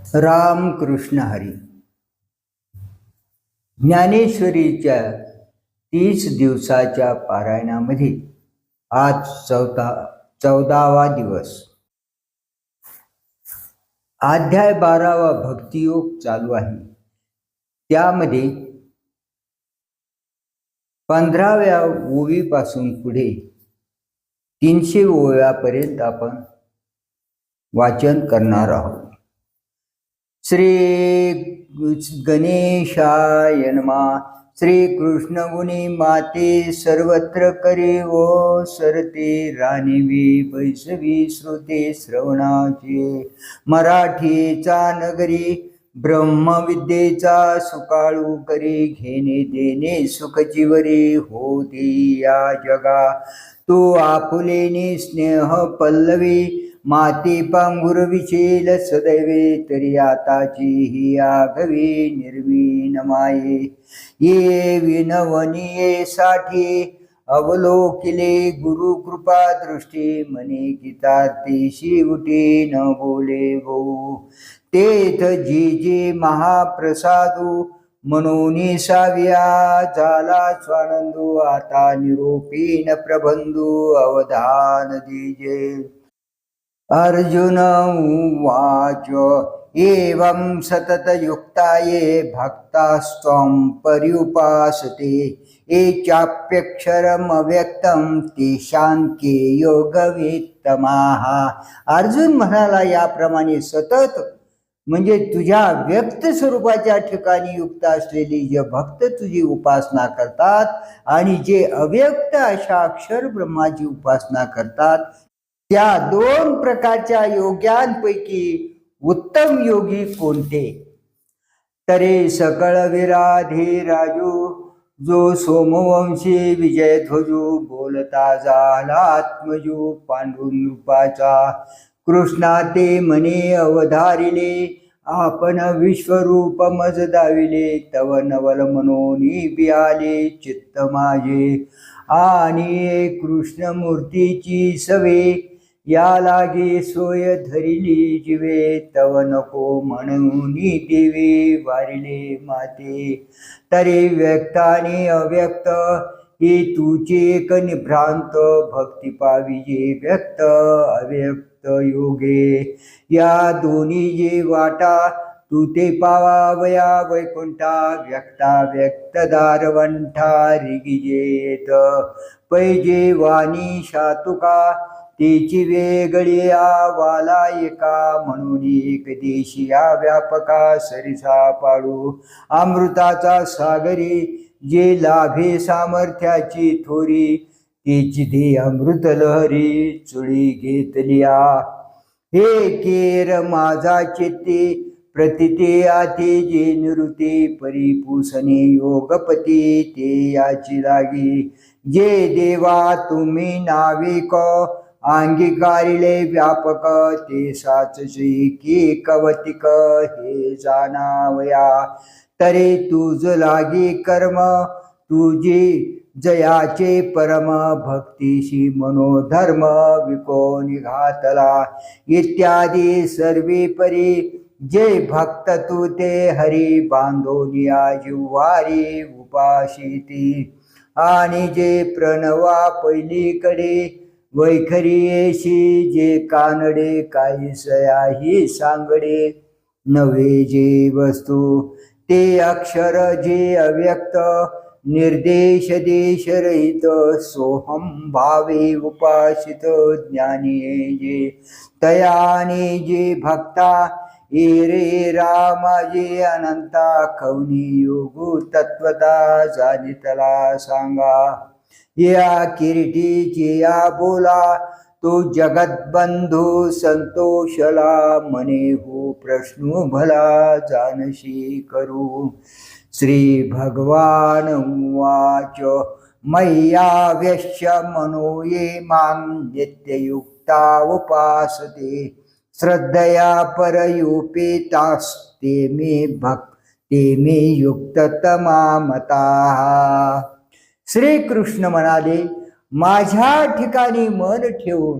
राम कृष्ण हरी. ज्ञानेश्वरीच्या 30 दिवसाच्या पारायणामध्ये आज 14वा दिवस. अध्याय 12वा भक्तियोग चालू आहे. त्यामध्ये 15व्या ओवीपासून पुढे 300 ओव्यापर्यंत आपण वाचन करणार आहोत. श्री गणेशाय नमः. श्री कृष्ण गुणी माते सर्वत्र करे वो सरते राणीवी वैष्णवी श्रुते श्रवणाचे. मराठीचा नगरी ब्रह्मविद्येचा सुकाळू करी. घेणे देणे सुखजीवरी होती या जगा. तू आपुलेने स्नेह पल्लवी माती पांघुर विशेल सदैवे. तरी आताची ही आगवी निर्वीण माये. ये विनवनिये साठी अवलोकिले गुरु कृपा दृष्टी. मने गीतार्थी उठे न बोले गो. तेथ जी जी महाप्रसादू मनोनी साविया झाला स्वानंदू. आता निरोपीन प्रबंधू अवधान दीजे. अर्जुन उवाच एवं सततयुक्ता ये भक्तास्त्वं पर्युपासते. ये चाप्यक्षरमव्यक्तं तेषां के योगवित्तमाः. अर्जुन म्हणाला, याप्रमाणे सतत म्हणजे तुझ्या व्यक्त स्वरूपाच्या ठिकाणी युक्त असलेली जे भक्त तुझी उपासना करतात आणि जे अव्यक्त अशा अक्षर ब्रह्माची उपासना करतात, त्या 2 प्रकारच्या योग्यांपैकी उत्तम योगी कोणते? तरे सकळ विराधे राजू. जो सोमवंशी विजयध्वजू. बोलता झाला आत्मजू पांडुनृपाचा. कृष्णा ते मने अवधारिले. आपण विश्वरूप मज दाविले. तव नवल मनोनी बियाले चित्त माझे. आणि कृष्णमूर्तीची सवे. या लागे सोय धरिली जिवे. तव नको म्हणून देवी वारिले माते. तरी व्यक्त आणि अव्यक्त हे तुचे एक निभ्रांत. भक्ती पाविजे व्यक्त अव्यक्त योगे. या दोन्ही जे वाटा तू ते पावावया वैकुंठा. व्यक्ता व्यक्त दारवंठा रिगिजेत. पैजे वाणी शातुका तेची वेगळी वाला एका. म्हणून एक देशिया व्यापका सरिसा पाडू. अमृताचा सागरी जे लाभे सामर्थ्याची थोरी. तेची दे अमृत लहरी चुळी घेतलिया. हे केर माझा चित्ते प्रतिते आते. जे निवृत्ती परिपूसने योगपती ते याची लागी. जे देवा तुम्ही नाविक अंगीकारिले व्यापक. ते साचशी की कवतिक हे जाणावया. तरी तुझ लागी कर्म तुझी जयाचे परम. भक्तीशी मनोधर्म विको निघातला. इत्यादी सर्वी परी जे भक्त तू ते हरी. बांधोनिया जिव्हारी उपाशिती. आणि जे प्रणवा पहिलीकडे वैखरी येशी. जे कानडे काही सयाही सांगडे. नवे जे वस्तू ते अक्षर जे अव्यक्त. निर्देश देश रहित सोहम भावे उपासित. ज्ञानी जे तयाने जे भक्ता. ए रे रामा जे अनंता. खवनी योगू तत्वता जानितला सांगा. या किरीटीची या बोला. तो जगतबंधू संतोषला. मने हो प्रश्न भला जानशी करू. श्री भगवान उवाच मय्या व्यश्य मनो ये मां. नित्ययुक्ता उपासते. श्रद्धया परयोपेतास्ते मे युक्ततमा मताः. श्रीकृष्ण म्हणाले, माझ्या ठिकाणी मन ठेवून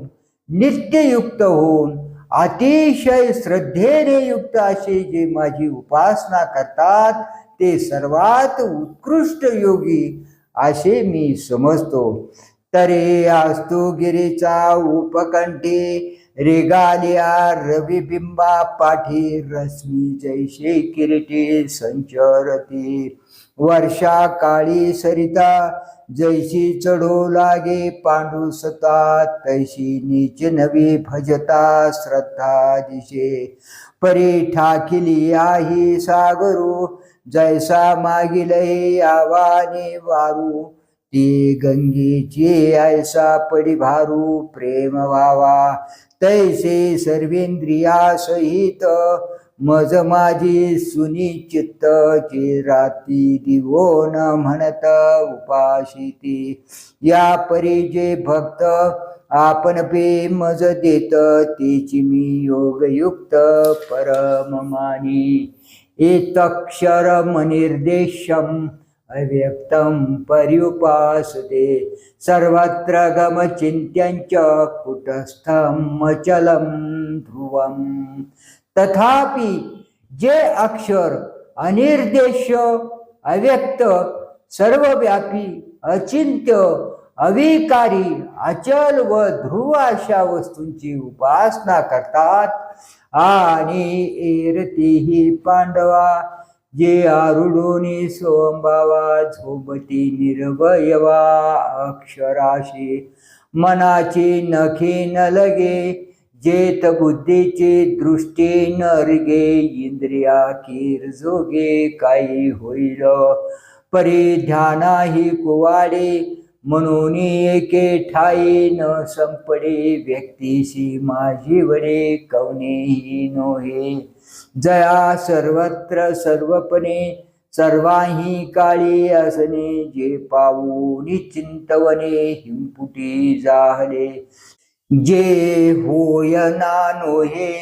नित्ययुक्त होऊन अतिशय श्रद्धेने युक्त असे जे माझी उपासना करतात ते सर्वात उत्कृष्ट योगी असे मी समजतो. तरे आस्तु गिरीचा उपकंठी रेगालिया रविबिंबा पाठी रश्मी जैसे किरीटी संचरती. वर्षा काळी सरिता जैसी चढो लागे पांडुसता तैशी नीच नवी भजता श्रद्धा दिशे. परी ठाकिली आहे सागरू जैसा मागिले आवाने वारू. ती गंगेची ऐसा पडी भारू प्रेम व्हावा तैसे सर्वेंद्रिया सहित मज माझी सुनिचित्त. जे राती दिवोन म्हणत उपाशिती. या परी जे भक्त आपण पे मज देत तेची मी योगयुक्त परम मानी. एतक्षरमनिर्देशम अव्यक्तं पर्युपासते. सर्वत्र गमचिन्त्यञ्च कुटस्थं अचलं ध्रुवं. तथापि जे अक्षर अनिर्देश्य अव्यक्त सर्वव्यापी अचिंत्य अविकारी अचल व ध्रुव अशा वस्तूंची उपासना करतात आणि एरतीही पांडवा जे आरुढोनी सोंबावा झोबती निर्वयवा अक्षराशी. मनाची नखे न लगे जेत बुद्धीची दृष्टी नरगे. इंद्रिया कीर जोगे काही होईल. परी ध्यानाही कुवाडे म्हणून एके ठाई न संपडे. व्यक्तीशी माझी वडे कवनेही नोहे. जया सर्वत्र सर्वपणे सर्वाही काळी असणे. जे पाऊनी चिंतवणे हिंपुटी जाहले. जे होय ना नोहे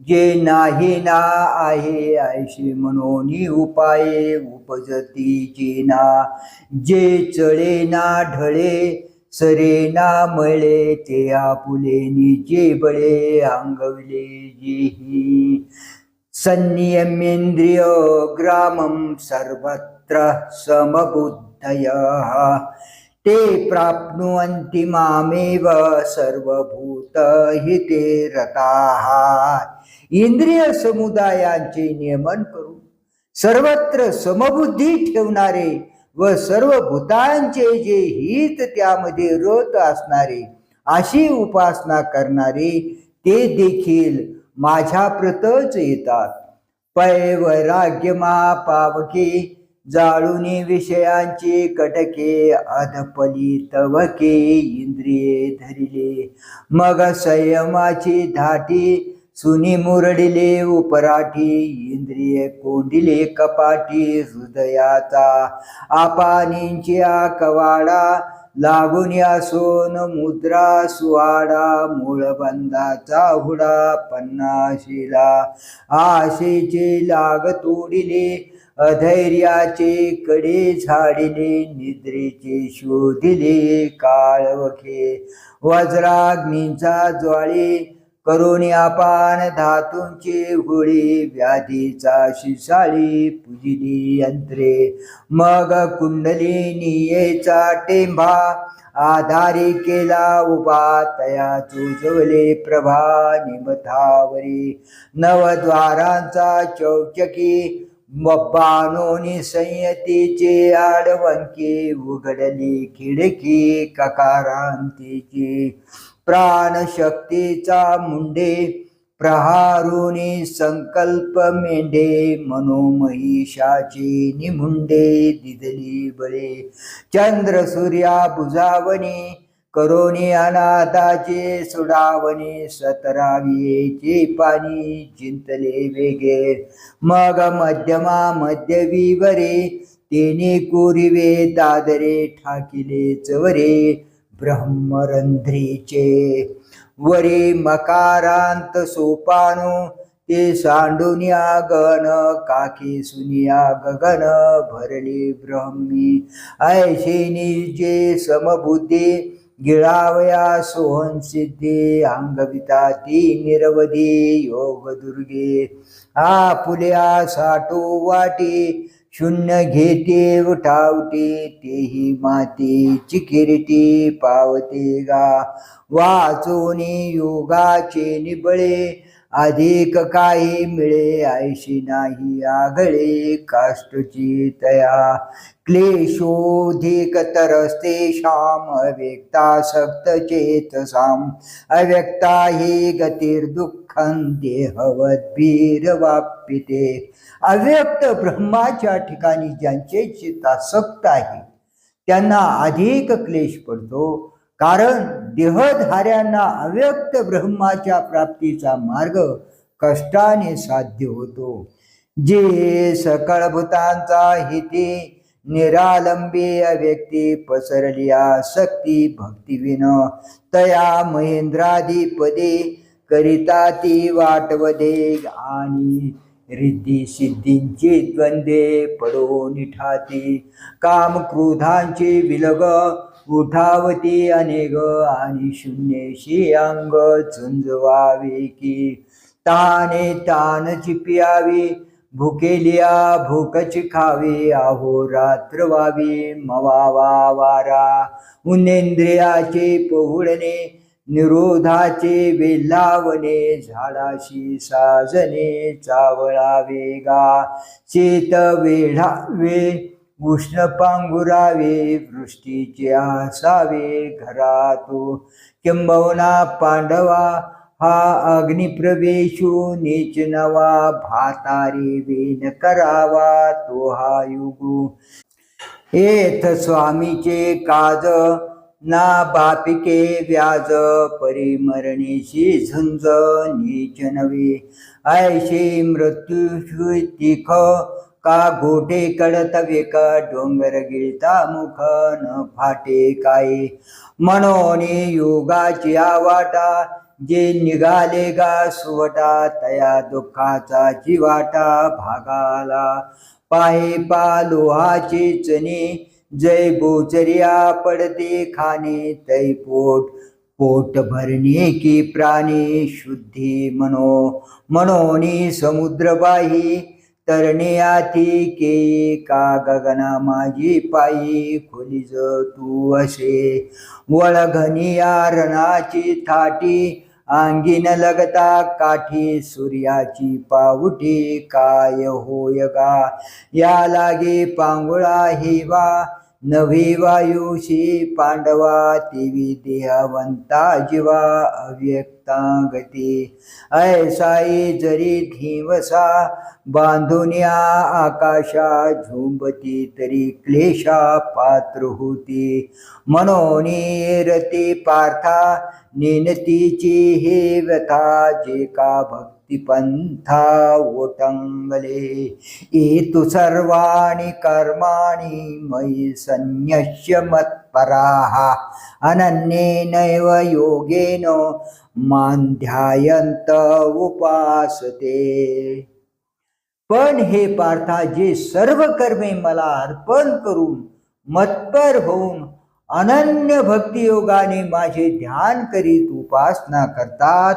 जे नाही ना आहे ऐशी म्हणून उपाये उपजती जेना. जे चळे ना ढळे सरे ना मळे ते आपुलेनी जे बळे अंगविले जेही. संनियमेंद्रिय ग्रामं सर्वत्र समबुद्धयः. ते प्राप्नुवन्ति मामेव सर्वभूत हिते रताः. इंद्रिय समुदायांचे नियमन करून सर्वत्र समबुद्धी ठेवणारे व सर्व भूतांचे जे हित त्यामध्ये रत असणारे अशी उपासना करणारे ते देखील माझ्या प्रतच येतात. पै वैराग्यमा पावके जाळुनी विषयांची कटके. अधपली तवके इंद्रिये धरिले मग संयमाची धाटी. सुनी मुरडिले उपराठी इंद्रिये कोंडिले कपाटी. हृदयाचा आपानींच्या कवाडा लागून सोन मुद्रा सुवाडा. मूळबंधाचा हुडा पन्नाशीला आशेचे लाग तोडिले. अधैर्याचे कडे झाडिले निद्रेचे शोधिले काळवखे. वज्राग्नींचा ज्वाळे करुणी अपान धातूंचे होळी. व्याधीचा शिसाळी पुजिली यंत्रे मग कुंडलिनीयेचा टेंभा. आधारी केला उभा तया चोजवले प्रभा निमथावरी. नवद्वारांचा चौचकी बाणोनी संयतीचे आडवंके. उघडली खिडकी ककारांतीची प्राणशक्तीचा मुंडे. प्रहारुनी संकल्प मेंढे मनोमहिषाची निमुंडे. दिदली बळे चंद्र सूर्या बुजावणी करोनी अनाथाचे सुडावणे. 17 पाणी चिंतले वेगे मग मध्यमा मध्यविवरे. तेने कोरिवे दादरे ठाकिले चवरे ब्रह्मरंध्रीचे. वरे मकारांत सोपानो ते सांडुनिया गण. काकी सुनिया गगन भरले ब्रह्मी. ऐशेनी जे समबुद्धी गिळावया सोहन सिद्धी अंगविता ती निरवधी योग दुर्गे आपुल्या साठो वाटी शून्य घेते उठावटी तेही मातेची किरीटी पावते गा वाचोनी योगाचे निबळे अधिक काही मिळे ऐशी नाही आगळे काष्टची तया क्लेशोधिक तरस्ते श्याम अव्यक्तासक्त चेतसाम अव्यक्ता हि गतिर्दुःखं देहवद्भिर वाप्यते अव्यक्त ब्रह्माच्या ठिकाणी ज्यांचे चित्त आसक्त आहे त्यांना अधिक क्लेश पडतो, कारण देहधाऱ्यांना अव्यक्त ब्रह्माच्या प्राप्तीचा मार्ग कष्टाने साध्य होतो. जे सकळ भूतांचा हिते निरालंबी अव्यक्ती पसरलिया सक्ती भक्तिविन तया महेंद्राधिपदे करिता ती वाटवदे आणि रिद्धी सिद्धींची द्वंद्वे पडो निठाती काम क्रोधांची विलग उठावती अनेक आणि शून्यशी अंग झुंजवावे की ताने तानची पियावी भुकेलिया भूकची खावी अहोरात्र व्हावी मवावा वारा उन्नेंद्रियाचे पोहुडणे निरोधाचे वेल्हावणे झाडाशी साजणे चावळावे गा शेत वेढावे उष्ण पांघुरावे वृष्टीचे आसावे घरातो किंबहुना पांडवा हा अग्निप्रवेशू नीच नवा भातारी वेन करावा तो हा युगू येथ स्वामीचे काज ना बापिके व्याज परिमरणेशी झुंज नीच नवे ऐशे मृत्यू तिख का गोठे कडत वेक डोंगर गिळता मुख न फाटे काय म्हणून योगाची आवाटा जे निघाले गा सुवटा तया दुःखाचा जीवाटा भागाला पाहे पा लोहाचे चणे जय बोचरिया पडते खाणे तै पोट भरणे की प्राणी शुद्धी म्हणून समुद्रबाही तरणे आती के का गगना माझी पायी खोलीज तू असे वळघनिया रणाची थाटी अंगीन लगता काठी सूर्याची पावटी काय होय गा या लागे पांगुळा हिवा नवी वायुशी पांडवा तेवी देहवंता जीवा अव्यक्तांगती ऐसाई जरी धीवसा बांधुनिया आकाशा झुंबती तरी क्लेशा पात्र होती म्हणून रती पार्था नेनतीची हे व्यथा जे का भक्तिपंथा ओटंगले एतु सर्वाणि कर्माणि मयि संन्यस्य मत्पराः अनन्येनैव योगेन मां ध्यायन्त उपासते. पण हे पार्था, जे सर्व कर्मे मला अर्पण करून मत्पर होऊन अनन्य भक्ती योगाने माझे ध्यान करीत उपासना करतात,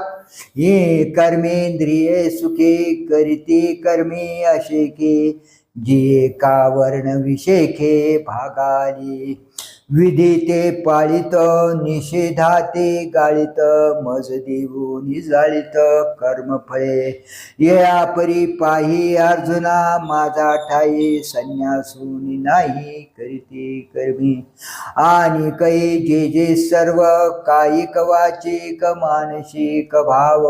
हे कर्मेंद्रिये सुखे करीती कर्मे असे की जे का वर्ण विषेखे भागाली विधिते पाळित निषेधाते गाळित मज देऊन जाळीत कर्मफळे या परी पाही अर्जुना माझा ठाई संन्यासून नाही करीते कर्मी आणि कै जे जे सर्व कायिक वाचिक मानसिक भाव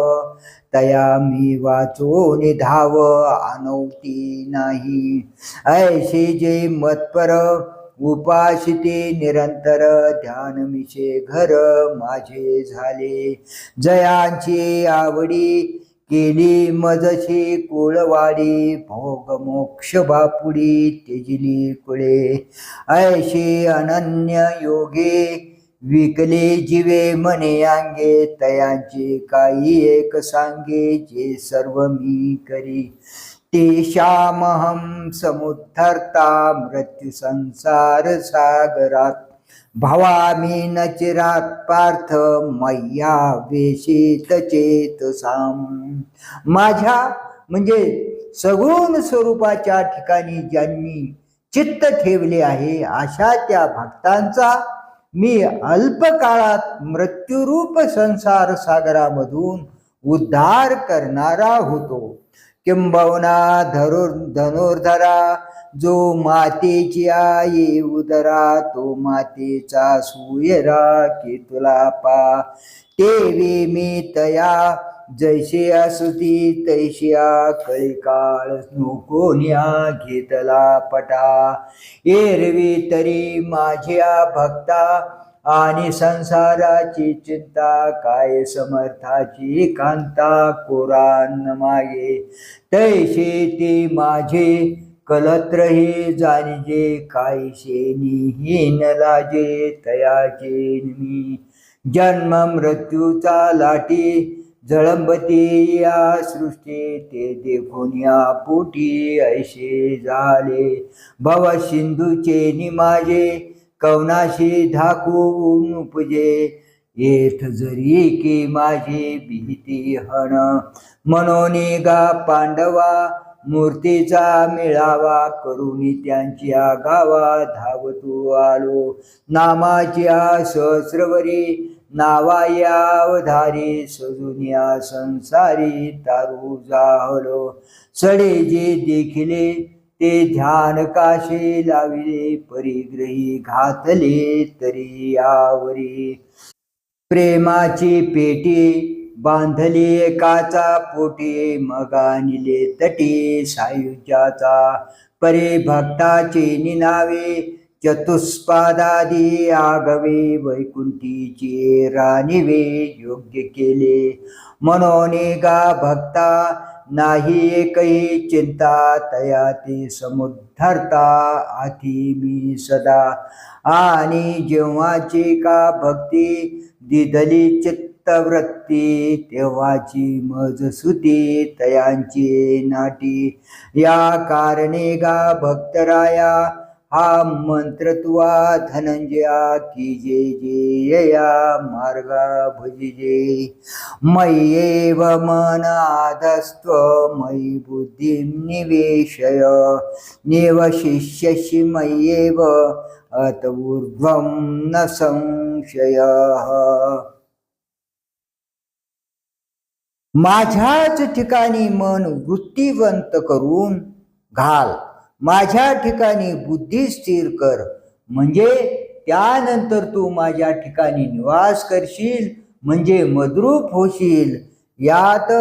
तया मी वाचो निधाव अनौती नाही ऐसे जे मत्पर उपासिते निरंतर ध्यान मिशे घर माझे झाले जयांची आवडी केली मजशी कुळवाडी भोग मोक्ष बापुडी तेजिली कुळे ऐशी अनन्य योगे विकले जीवे मने अंगे तयांचे काही एक सांगे जे सर्व मी करी तेषामहं समुद्धर्ता मृत्यु संसार सागरात भवामी न चिरात पार्थ मय्या वेशित चेतसाम. माझ्या म्हणजे सगुण स्वरूपाच्या ठिकाणी ज्यांनी चित्त ठेवले आहे अशा त्या भक्तांचा मी अल्प काळात मृत्यूरूप संसार सागरामधून उद्धार करणारा होतो. किंबहुना धनुर्धरा जो मातेची आई उदरा तो मातेचा सुयरा की तुला पा. तेवी मी तया जैसे असुती तैशिया कळी काळ कोण्या घेतला पटा. एरवी तरी माझ्या भक्ता आणि संसाराची चिंता काय समर्थाची कांता कोरान मागे. तैसे ते माझे कलत्र हे जाणजे कायशे निहीन लाजे तयाचे मी. जन्म मृत्यूचा लाटी जळंबती या सृष्टी ते देखून या पोटी ऐसे झाले. भव सिंधूचे निमाजे कवनाशी धाकून उपजे. येथ जरी की माझी भीती हण म्हणून गा पांडवा मूर्तीचा मेळावा करून त्यांच्या गावा धावतो आलो. नामाच्या सहस्रवरी नावाया अवधारी सजुनिया संसारी तारू जाहलो. सडे जे देखिले ते ध्यान काशे लाविले परिग्रही घातले तरी यावरी. प्रेमाची पेटी बांधली एकाचा पोटी मग आणले तटी सायुज्याचा. परे भक्ताची निनावे चतुष्पादादी आगवे वैकुंठीची राणीवे योग्य केले. म्हणून गा भक्ता नाही एकही चिंता तया ते समुद्धरता आधी मी सदा. आणि जेव्हाची का भक्ती दिधली चित्तवृत्ती तेव्हाची मज सुती तयांची नाटी. या कारणे गा भक्तराया हा मंत्र तुवा धनंजया की जे जे या मार्गा भजिजे. मय्येव मन आधस्त्व मयि बुद्धिं निवेशय. निवशिष्यसि मय्येव अत ऊर्ध्वं न संशयः. माझ्याच ठिकाणी मन वृत्तीवंत करून घाल. माझ्या ठिकाणी बुद्धी स्थिर कर म्हणजे त्यानंतर तू माझ्या ठिकाणी निवास करशील म्हणजे मद्रूप होशील यात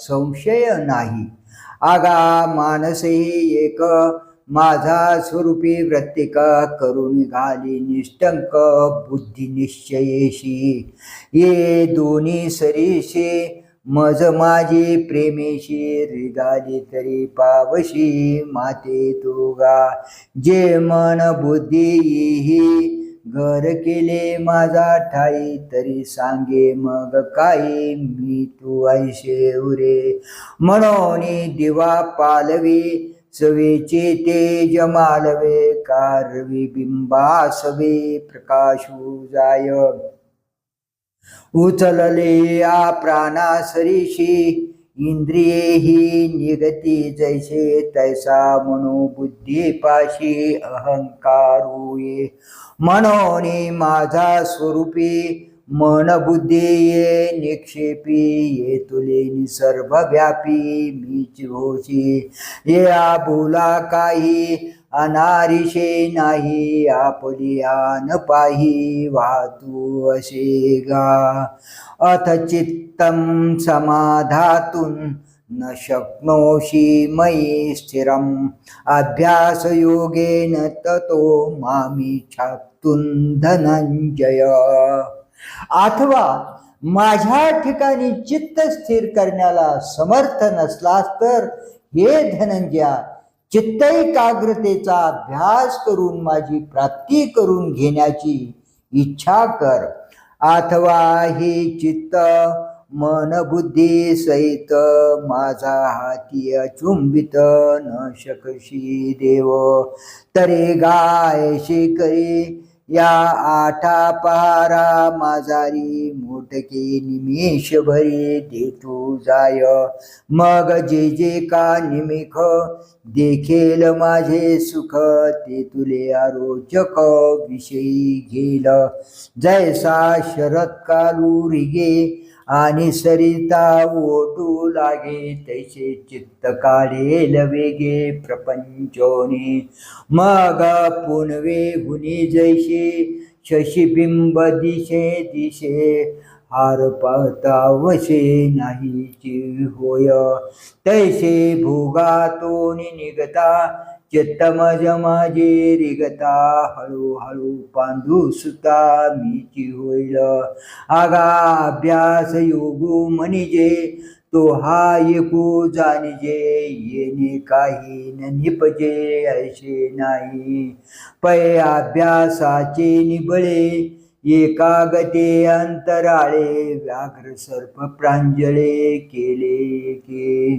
संशय नाही. आगा मानसे एक माझा स्वरूपी वृत्तिका करून घाली निष्टंक बुद्धी निश्चयेशी. ये दोन्ही सरीशी मज माझी प्रेमेशी रिगाली तरी पावशी माते तुगा. जे मन बुद्धी ही घर केले माझा ठाई तरी सांगे मग काही मी तू ऐशे उरे. म्हणून दिवा पालवी सवेचे तेज मालवे कारवी बिंबासवे प्रकाशू जाय. उचलले आ प्राणासरीशी इंद्रिये ही निगती जैसे तैसा मनोबुद्धी पाशी अहंकारू ये. म्हणून माझा स्वरूपी मन बुद्धी ये निक्षेपी ये तुले निसर्व व्यापी मीच होशी. या बोला काही अनारिशे नाही आपली आन पाही वाहतू असे गा. अथ चित्तं समाधातुं न शक्नोषि मयि स्थिरम्. अभ्यास योगेन ततो मामी छाप्तुं धनंजय. अथवा माझ्या ठिकाणी चित्त स्थिर करण्याला समर्थ नसलास तर हे धनंजया चित्तैकाग्रतेचा अभ्यास करून माझी प्राप्ती करून घेण्याची इच्छा कर. अथवा हे चित्त मन बुद्धी सहित माझा हाती अचुंबित न शकशी देव. तरी गायशी करी या आठा पहारा माझारी मोठके निमेष भरी देतो जाय मग जे जे का निमिख देखेल माझे सुख ते तुले आरोचक विषयी घेल जैसा शरद कालू रिगे आणि सरिता ओटू लागे तैसे चित्त काढेल वेगे प्रपंचोनी मग पुनवे गुणी जैसे शशिबिंब दिशे दिशे हार पाहता वशे नाहीची होय तैसे भोगातोनी निघता चित्त मज माझे रिगता हळूहळू पांडू सुता मीची होईल आगा अभ्यास योगू म्हणजे तो हा एकू जाणजे येणे काही न निपजे ऐसे नाही पै अभ्यासाचे निबळे एकागते अंतराळे व्याघ्र सर्प प्रांजळे केले के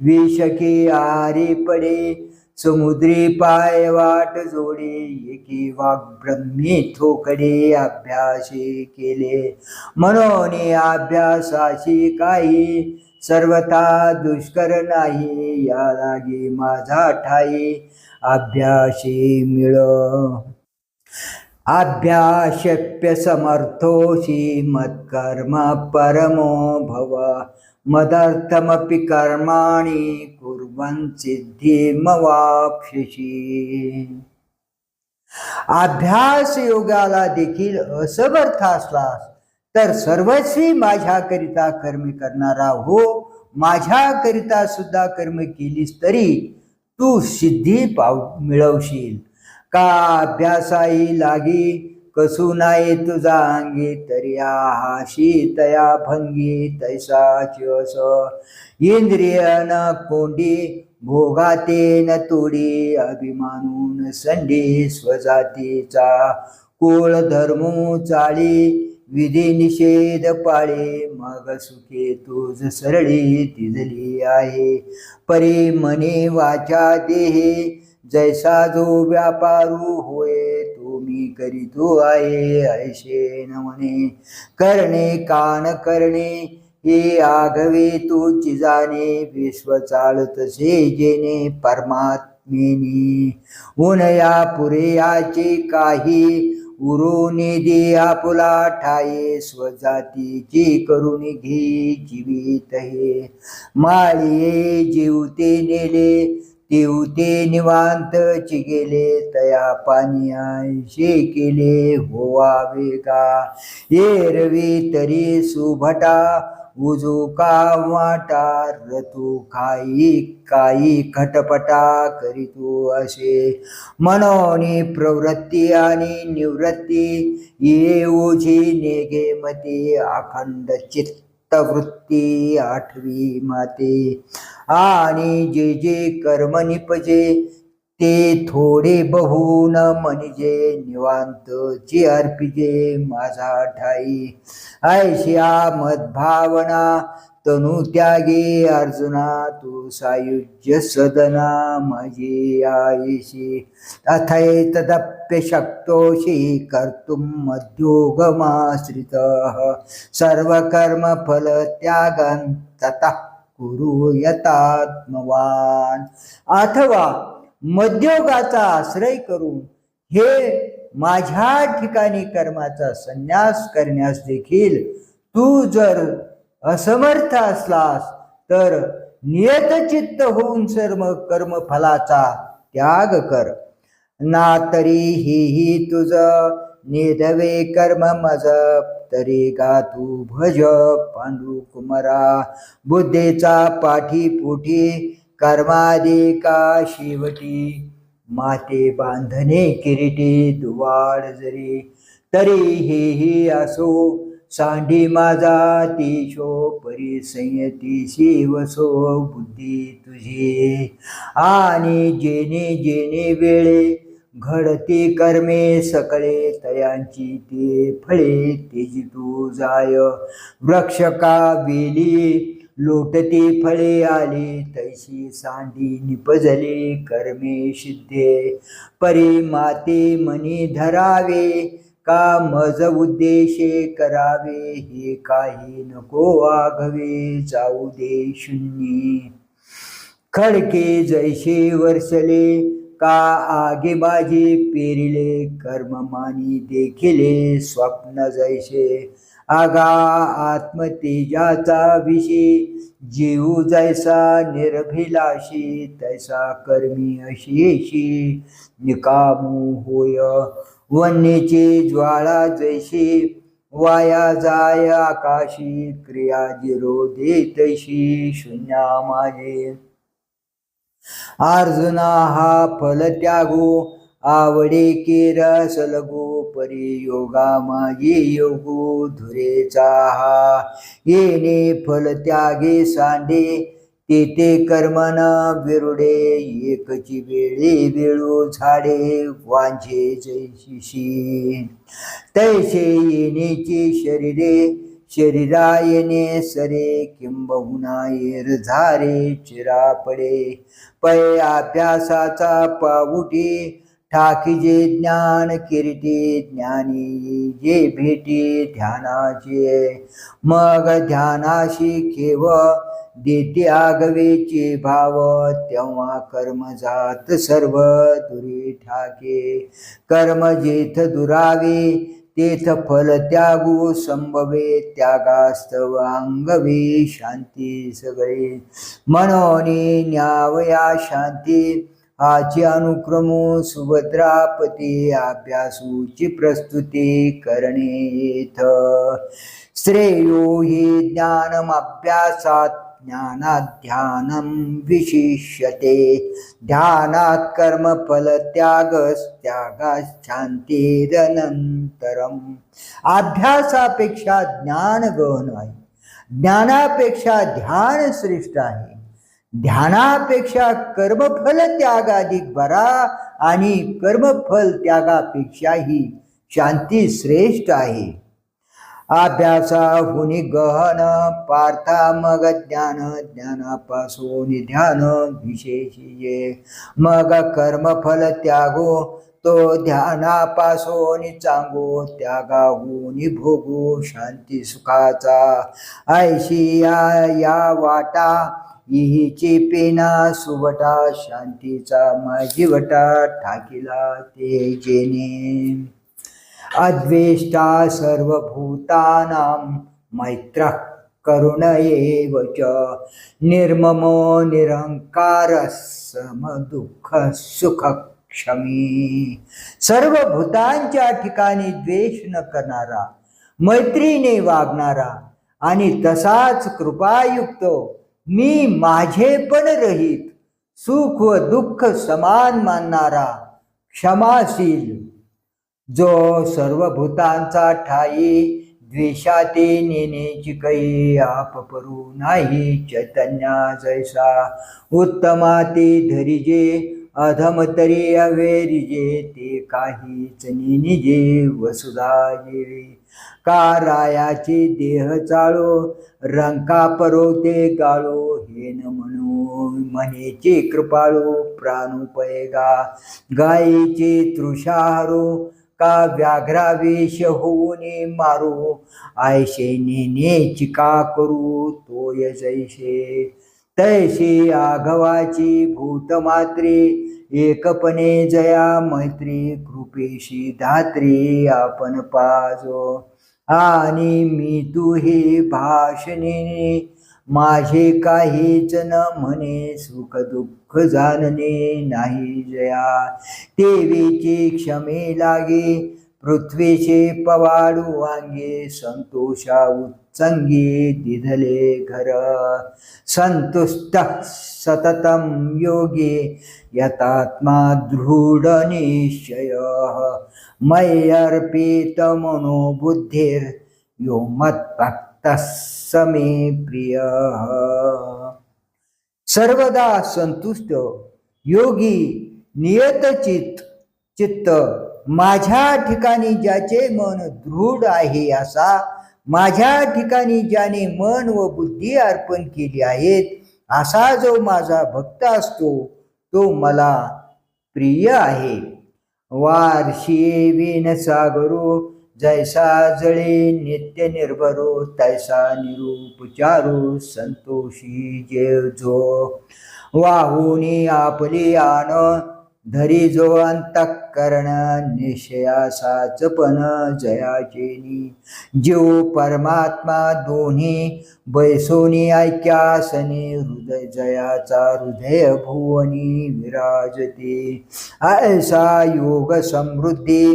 विषके आरे पडे समुद्री पाय वाट जोडे एकी वाघ ब्रह्मी थोकडे अभ्यासे केले म्हणून अभ्यासाशी काही सर्वथा दुष्कर नाही या लागे माझा ठाई अभ्यासी मिळ अभ्याशप्य समर्थोषी मत्कर्म परमो भव मदर्थमपि कर्माणि कुर्वन् सिद्धिमवाप्स्यसि अभ्यास योगाला देखील असमर्थ असलास तर सर्वस्वी माझ्याकरिता कर्म करणारा हो माझ्याकरिता सुद्धा कर्म केलीस तरी तू सिद्धी मिळवशील का अभ्यासाही लागी कसू नाही तुझा अंगी तरी हाशी तया भंगी तैसाच अस इंद्रिय न कोंडी भोगाते न तोडी अभिमानून संडी स्वजातीचा कुळ धर्मू चाळी विधी निषेध पाळे मग सुखे तुझ सरळी तिजली आहे परी मने वाचा देहे जैसा जो व्यापारू होय तुम्ही करीतो आहे ऐशे न म्हणे करणे कान करणे हे आघवे तूची जाणे विश्व चालतसे जेणे परमात्मेनी ऊन या पुरे याचे काही उरुनी दे आपुला ठाये स्वजातीची करून घे जीवित हे माळिये जीवते नेले तेवते निवांत चिगेले तया पाणी आयशे केले होवा वेगा एरवी तरी सुभटा उजू का वाटा रतू काही खटपटा करीतो असे मनोनी प्रवृत्ती आणि निवृत्ती ये ओझी नेगे मते अखंड चित्तवृत्ती आठवी माते आणि जे जे कर्म निपजे ते थोडे बहुन म्हणजे निवांत जे अर्पिजे माझा ठाई ऐशिया मद्भावना तनु त्यागे अर्जुना तू सायुज्य सदना माझी आयशी अथैतदप्य शक्तोषी कर्तुम मध्योगमाश्रित सर्व कर्म फल त्यागन ततः कुरु यतात्मवान अथवा मध्योगाचा आश्रय करून हे माझ्या ठिकाणी कर्माचा संन्यास करण्यास देखील तू जर असमर्थ असलास तर नियतचित्त होऊन सर्व कर्मफलाचा त्याग कर ना तरी ही तुझ निधवे कर्म मज तरी गा तू भज पांडू कुमारा बुद्धेचा पाठी पुठी कर्मादी का शेवटी माते बांधणे किरीटी दुवाड जरी तरी हेही असो सांडी माझा तीशो परी संयतीशी वसो बुद्धी तुझी आणि जेणे जेणे वेळे घडते कर्मे सकळे तयांची ते फळे तेजी तू जाय वृक्ष का वेली लोटते फळे आले तैशी सांडी निपजले कर्मे सिद्धे परी माते मनी धरावे का मज उद्देशे करावे हे काही नको वाघवे जाऊ दे शून्य खडके जैसे वर्षले का आगे बाजी पेरिले कर्ममानी देखिले स्वप्न जैसे आगा आत्मतेजाचा विषय जीव जैसा निर्भिलाशी तैसा कर्मी अशी निकामू होय वन्यचे ज्वाळा जैशी वाया जाय आकाशी क्रिया जिरो दे तैशी शून्या माझे अर्जुना हा फल त्यागो आवडे की रस लगो परी योगा माझी योगो धुरेचा हा येणे फल त्यागे सांडे तेथे कर्मन विरुडे एकची वेळे वेळो झाडे वांझे जैशी तैसे येणेचे शरीरे शरीरा येणे सरे किंबहुना येर झारे चिरा पडे पै अभ्यासाचा पाऊटी ठाकीजे ज्ञान किरीटी ज्ञानी जे भेटी ध्यानाचे मग ध्यानाशी केव देते आगवेचे भाव तेव्हा कर्म जात सर्व दुरी ठाके कर्म जेथ दुरावे तेथ फल त्यागू संभवे त्यागास्तव अंगवे शांती सगळे मनोनी न्यावया शांती आची अनुक्रमो सुभद्रापती अभ्यासूची प्रस्तुती करणे येथ श्रेयो हि ज्ञानम अभ्यासात ज्ञानात ध्यानम विशिष्यते ध्यानात कर्म फल त्यागस त्यागास शांतीरनंतरम अभ्यासापेक्षा ज्ञान गहन आहे ज्ञानापेक्षा ध्यान श्रेष्ठ आहे ध्यानापेक्षा कर्मफल त्याग अधिक बरा आणि कर्मफल त्यागापेक्षाही शांती श्रेष्ठ आहे अभ्यासाहुनी गहन पार्था मग ज्ञान ज्ञानापासून ध्यान विशेषिये मग कर्मफल त्यागो तो ध्यानापासून चांगो त्यागाहून भोगो शांती सुखाचा ऐशी या वाटा इहीची पेना सुवटा शांतीचा माझी वटा ठाकीला ते जेने अद्वेष्टा सर्वभूतानां मैत्र करुण एव च निर्ममो निरंकार समदुःख सुख क्षमी सर्व भूतांच्या ठिकाणी द्वेष न करणारा मैत्रीने वागणारा आणि तसाच कृपायुक्त मी माझे पण रहित सुख व दुःख समान मानणारा क्षमाशील जो सर्व भूतांचा ठाई द्वेषाते नेण्याची काही आपपरू नाही चैतन्या जैसा उत्तमाते धरिजे अधम तरी अवेरिजे ते काहीच निजे वसुधा जेवे का रायाचे देह चाळो रंका परोते गाळो हे न म्हणू मनेचे कृपाळो प्राणुपयगा गायीचे तृषाहारो का व्याघ्रावेश होऊने मारो आयशे नेनेची का करू तोय जैसे तैसे आघवाची भूतमात्रे एकपणे जया मैत्री कृपेशी धात्री आपण पाजो आणि मी तू हे भाषणे माझे काहीच न म्हणे सुख दुःख जाणणे नाही जया देवीचे क्षमे लागे पृथ्वीचे पवाडू वांगे संतोषा उत्संगी दिधले घर संतुष्ट सततम योगी यतात्मा दृढ निश्चय मयि अर्पित मनोबुद्धिर यो मत्भक्त समे प्रिय सर्वदा संतुष्ट योगी नियतचित चित्त माझ्या ठिकाणी ज्याचे मन दृढ आहे असा माझ्या ठिकाणी ज्याने मन व बुद्धी अर्पण केली आहेत असा जो माझा भक्त असतो तो मला प्रिय आहे. वार्षिये विण सागरो जैसा जळे नित्य निर्भरो तैसा निरुपचारो संतोषी जेव जो वाहुनी आपली आन धरी जो अंतःकरण निश्चयासाच पण जयाचेनी जीव परमात्मा दोन्ही बैसोनी ऐक्यासनी हृदय जयाचा हृदय भुवनी विराजते ऐसा योग समृद्धी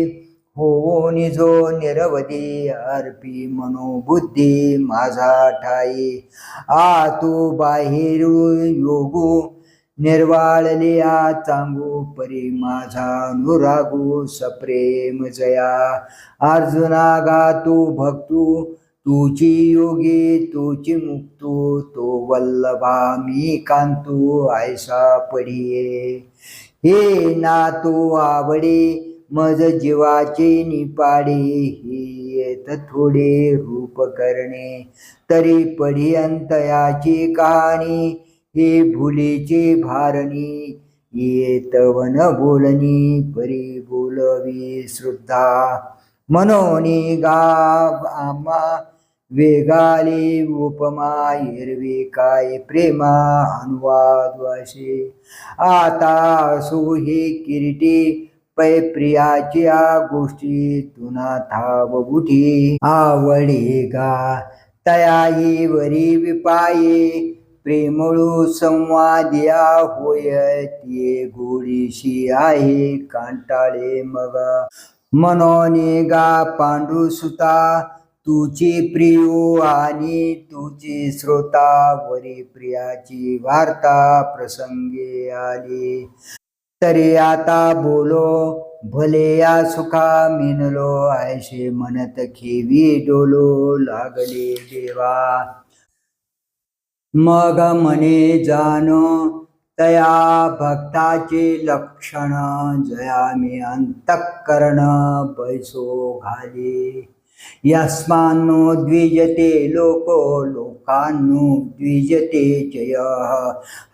होऊनी जो निरवधी अर्पी मनोबुद्धी माझा ठाई आतू बाहेर योगू निर्वाळलिया चांगू परी माझा अनुरागू सप्रेम जया अर्जुना गा तू भक्तू तुची योगी तुची मुक्तू तो वल्लभा मी कांतू ऐसा पडिये हे ना तू आवडे मज जीवाचे निपाडे ही येत थोडे रूप करणे तरी पर्यंतयाची कहाणी हे भुलीचे भारणी येत वन बोलणी परी बोलवी श्रद्धा मनोनी गा आम्हा वेगाले उपमा एरवे काय प्रेमा अनुवाद वाशे आता असो हे किरीटी पै प्रियाच्या गोष्टी तुना थाव बुठी आवडे गा तयाई वरी विपाये प्रेमळू संवादिया होय ते गोडीशी आहे कांटाळे मग मनोने गा पांडू सुता तुची प्रियो आणि तुची श्रोता वरी प्रियाची वार्ता प्रसंगे आली तरी आता बोलो भले या सुखा मिनलो ऐसे म्हणत खेवी डोलो लागले देवा मग म्हणे जानो तया भक्ताचे लक्षण जया मी अंतःकरण बैसो घाले यस्मान्नो द्विजते लोको लोकान्नो द्विजते जय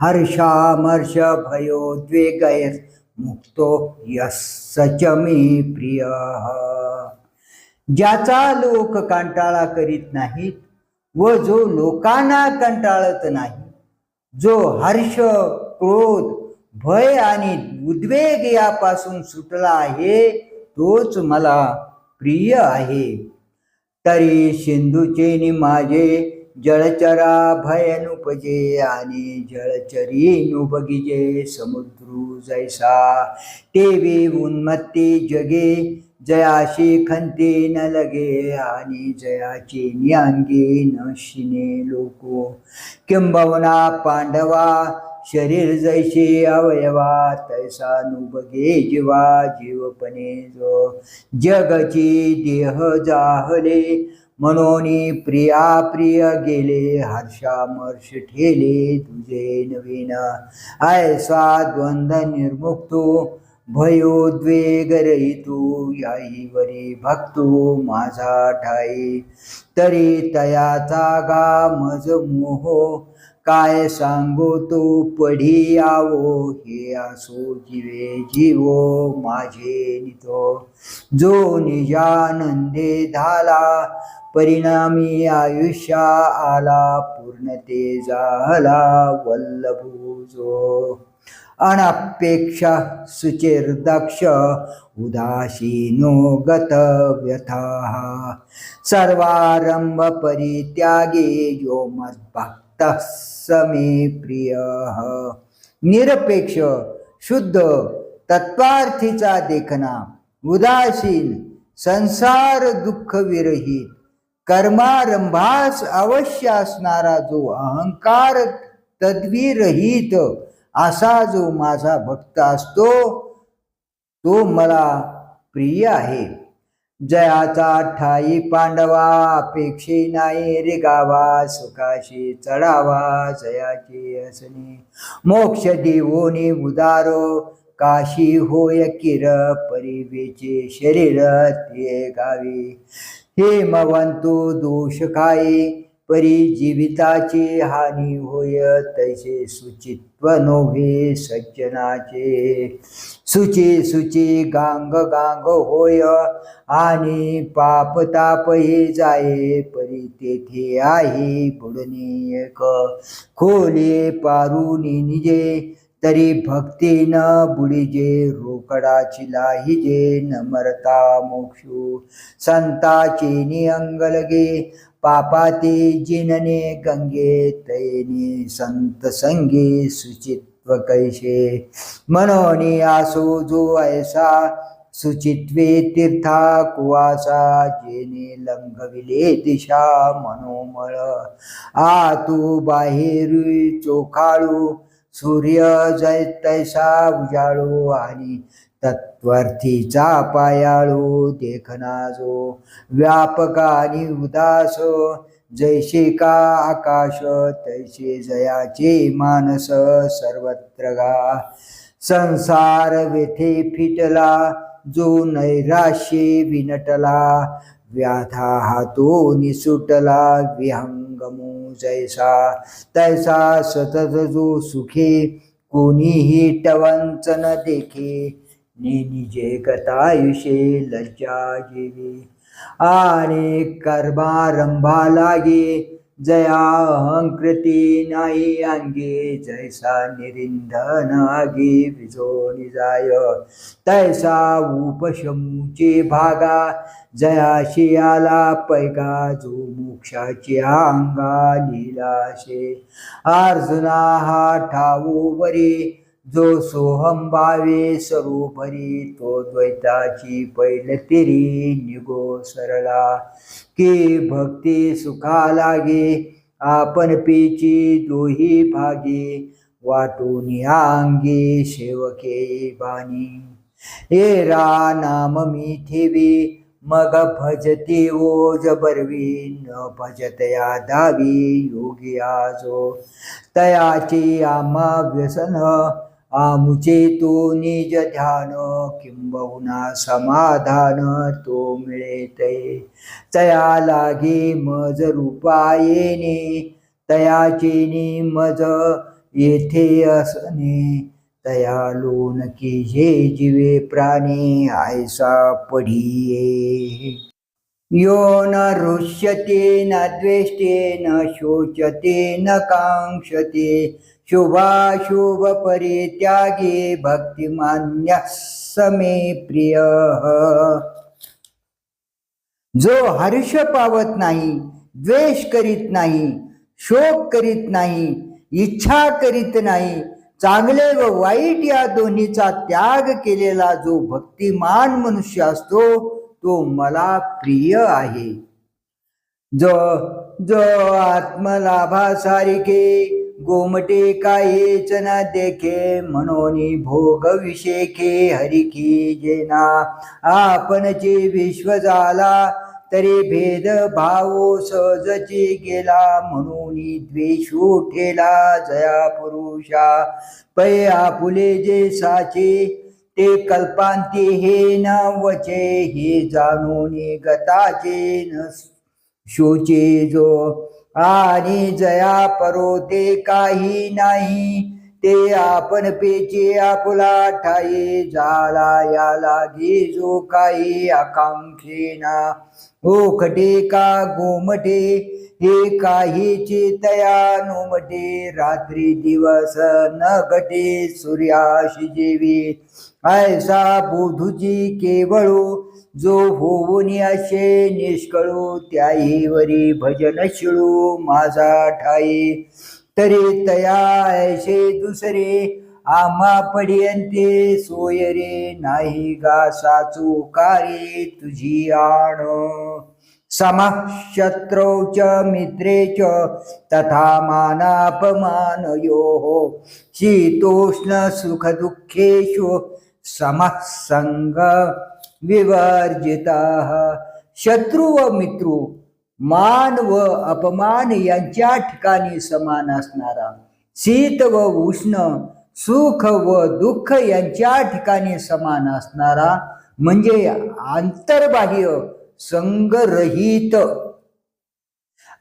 हर्षामर्ष भयोद्वेगैर मुक्तो यस्स च मे प्रिय ज्याचा लोक कंटाळा करीत नाहीत व जो लोकांना कंटाळत नाही जो हर्ष क्रोध भय आणि उद्वेग यापासून सुटला आहे तोच मला प्रिय आहे. तरी सिंधूचे नि माझे जळचरा भयनुपजे आणि जळचरी नुबगिजे समुद्रू जैसा तेवी उन्मत्ती जगे जयाशी खंते न लगे आणि जयाचे न्यांगे न शिने लोको किंबवना पांडवा शरीर जैसे अवयवा तैसा नुबगे जीवा जीवपणे जो जगची देह जाहले मनोनी प्रिया प्रिय गेले हर्षामर्ष ठेले तुझे नवीन ऐसा द्वंद्व निर्मुक्तो भयोद्वेग रहितू याही वरी भक्तू माझा ठाई तरी तयाचा गा मज मोह काय सांगो तो पढी आवो हे असो जीवे जीवो माझे नितो जो निजानंदे झाला परिणामी आयुष्या आला पूर्णते झाला वल्लभू जो अनपेक्षा सुचिर्दक्ष उदासीनो गत व्यथा सर्वारंभ परित्यागी जो मद्भक्त समे प्रिय निरपेक्ष शुद्ध तत्वार्थीचा देखना उदासीन संसार दुःख विरहित कर्मारंभास अवश्य असणारा जो अहंकार तद्विरहित असा जो माझा भक्त असतो तो मला प्रिय आहे. जयाचा ठाई पांडवा अपेक्षे नाही रिगावा सुखाशी चढावा जयाची असणे मोक्ष देवोनी उदारो काशी होय किर परिवेचे शरीर ते गावी हेमवंतो दोष खाये परी जीविताची हानी होय तैसे सुचित्व नोव्हे सज्जनाचे सुची सुची गांग गांग होय आणि पाप ताप हे जाये परी तेथे आहे बुडणे एक खोले पारुनी निजे तरी भक्ती न बुडिजे रोकडाची लाहिजे न मरता मोक्षू संताची निअंग लगे पापाती जिनने गंगे तैनी संत संगी सुचित्व कैसे मनोनी आसो जो ऐसा सुचित्वे तीर्था कुवासा जेने लंघविले दिशा मनोमळ आतू बाहेर चोखाळू सूर्य जय तैसा उजाळू आणि तत्वर्थीचा पायाळू देखना जो व्यापक आणि उदास जैसे का आकाश तैसे जयाचे मानस सर्वत्र गा संसार व्यथे फिटला जो नैराश्ये विनटला व्याधा हातो निसुटला विहंगमू जैसा तैसा सतत जो सुखे कोणीही टवंचन देखे निजे गतायुषे लज्जा जेवी आणि कर्मारंभा लागे जया अहंकृती नाही अंगे जैसा निरिंधन आगे विजोनी जाय तैसा उपशमूचे भागा जयाशी आला पैगा जो मोक्षाची अंगा लीलाशे अर्जुना हा ठाऊ बरे जो सोहम भावे सरोभरी तो द्वैताची पैलतिरी निगो सरला की भक्ती सुखा लागे आपण पेची दोही भागे वाटून अंगी सेवके बानी एरा नाम मी ठेवी मग भजते ओज बरवी न भजतया दावी योगी आजो तयाची आम्हा व्यसन आमुचे तो निज ध्यान किंबहुना समाधान तो मिळते तया लागे मज रूपायेने तयाचे मज येथे असणे तया लोन की जे जीवे प्राणी आयसा पढिये यो न रुष्यते न द्वेष्टे न शोचते न कांक्षते शुभाशुभ परित्यागी भक्तिमान्य समे प्रिय जो हर्ष पावत नाही द्वेष करीत नाही शोक करीत नाही इच्छा करीत नाही चांगले व वाईट या दोन्हीचा त्याग केलेला जो भक्तिमान मनुष्य असतो तो मला प्रिय आहे जो जो आत्मलाभासारिखे गोमटे काहीच न देखे म्हणून भोग विषेखे हरिकी जेना आपणचे विश्व झाला तरी भेद भाव सहजची गेला म्हणून द्वेष उठेला जया पुरुषा पै आपुले जे साचे ते कल्पांती हे न वचे हे जाणून गताचे न शोचे जो आणि जया परो ते काही नाही ते आपण पेचे आपुला ठाई झाला या लागी जो काही आकांक्षेना ओखटे का गोमटे हे काहीचे तया नोमटे रात्री दिवस न घटे सूर्याशी जेवी ऐसा बोधुची केवळो जो होऊन असे निष्कळू त्याहीवरी भजन शिळू माझा ठाई तरी तया ऐसे दुसरे आम्हा पडियंते सोय रे नाही गा साचू कारे तुझी आण समः शत्रौ च मित्रे च तथा मानापमानयोः शीतोष्ण सुख दुःखेषु समः संग विवर्जितः शत्रू व मित्रू मान व अपमान यांच्या ठिकाणी समान असणारा शीत व उष्ण सुख व दुःख यांच्या ठिकाणी समान असणारा म्हणजे आंतरबाह्य संगरहित.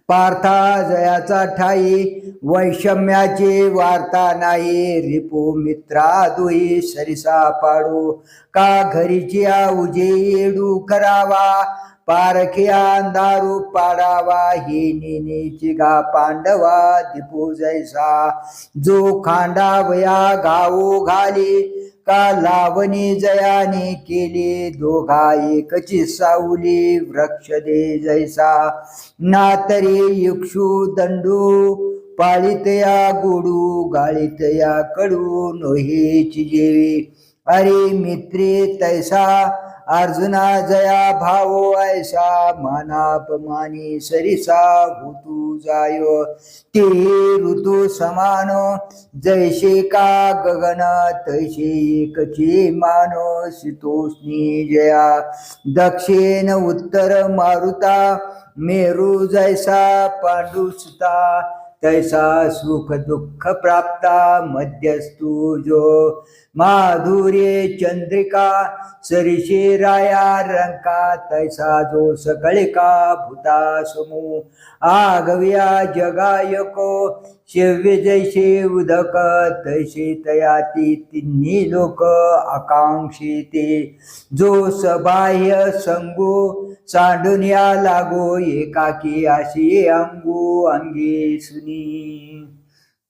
पार्था जयाचा ठाई वैषम्याची वार्ता नाही. रिपू मित्रा दुई सरिसा पाडू का घरीची उजेडू करावा. पारखिया दारू पाडावा ही नेनेची गा पांडवा दीपू जैसा. जो खांडावया गाऊ घाली का लावणी जयाने केली. दोघा एकची सावली वृक्ष दे जैसा. नातरी युक्षू दंडू पाळितया गोडू गाळितया कडू नोहेची जेवी. अरे मित्री तैसा अर्जुना जया भावो ऐसा. मानापमानी सरिसा भूतू जायो. ते ऋतू समान जैसे का गगन तैसे एकची मानो. शीतोष्णी जया दक्षिण उत्तर मारुता. मेरू जैसा पांडुसुता तैसा सुख दुःख प्राप्ता. मध्यस्थू जो माधुर्य चंद्रिका सरिषे राया रंका. तैसा जो सकळिका भूता समू. आगव्या जगायको शिव्य जैसे उदक. तैसे तयाती तिन्ही लोक आकांक्षी ते. जो सबाह्य संगो सांडुनिया लागो. एकाकी आशी अंगू अंगी सुनी.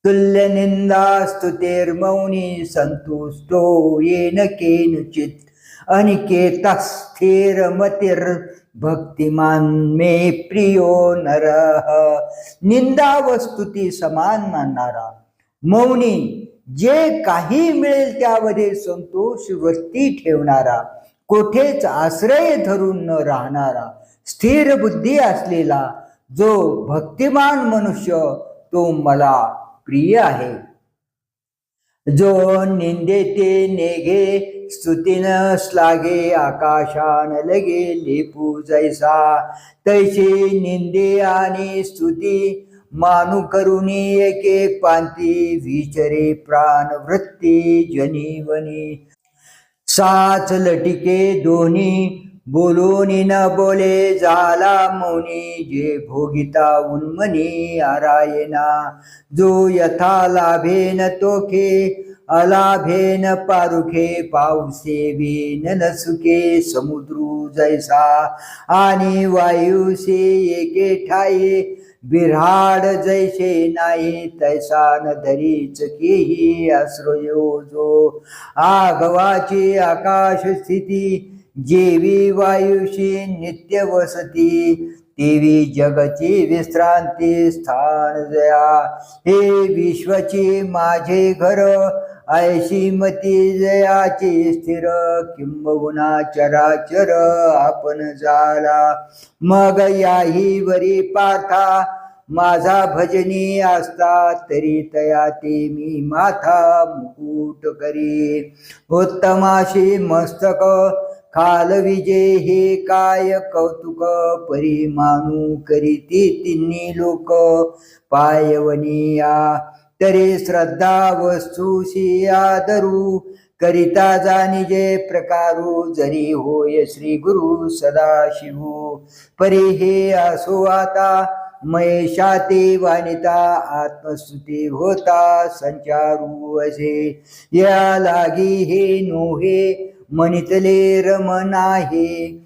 तुल्य निंदा स्तुतेर्मौनी संतुष्टो येन केनचित. अनिकेतः स्थिर मतिर् भक्तिमान मे प्रियो नरः. निंदा व स्तुती समान मानणारा, मौनी, जे काही मिळेल त्यामध्ये संतोष वृत्ती ठेवणारा, कोठेच आश्रय धरून न राहणारा, स्थिर बुद्धी असलेला जो भक्तिमान मनुष्य तो मला प्रिय आहे. जो निंदेते नेगे स्तुतीन श्लाघे. आकाशान लगे लेपू जैसा. तैसे निंदे आणि स्तुती मानु करुणी एके पांती. विचरे प्राण वृत्ती जनीवनी. साच लटिके दोन्ही बोलूनी न बोले झाला मौनी. जे भोगिता उन्मनी आरायना. जो यथा लाभेन तोखे अलाभेन पारुखे. पावसेवेन न सुखे समुद्रू जैसा. आणि वायुसे एके ठाई बिऱ्हाड जैसे नाही. तैसा न धरीच केही आश्रयो जो. आघवाची आकाश स्थिती जेवी वायुशी नित्य वसती. तेवी जगची विश्रांती स्थान जया. हे विश्वची माझे घर ऐशी मती जयाची स्थिर. किंबहुना चराचर आपण झाला. मग याही वरी पार्था माझा भजनी असता. तरी तया ते मी माथा मुकुट करी. उत्तमाशी मस्तक खाल विजे हे काय कौतुक. परिमानू करीती तिन्ही लोक पायवनिया. तरी श्रद्धा वस्तुशी आदरू. करिता जाणिजे प्रकारू. जरी होय श्री गुरु सदाशिवू. परी हे असो आता महेशाते वानिता. आत्मस्तुती होता संचारू असे. या लागी हे नोहे मनितले रमा नाही.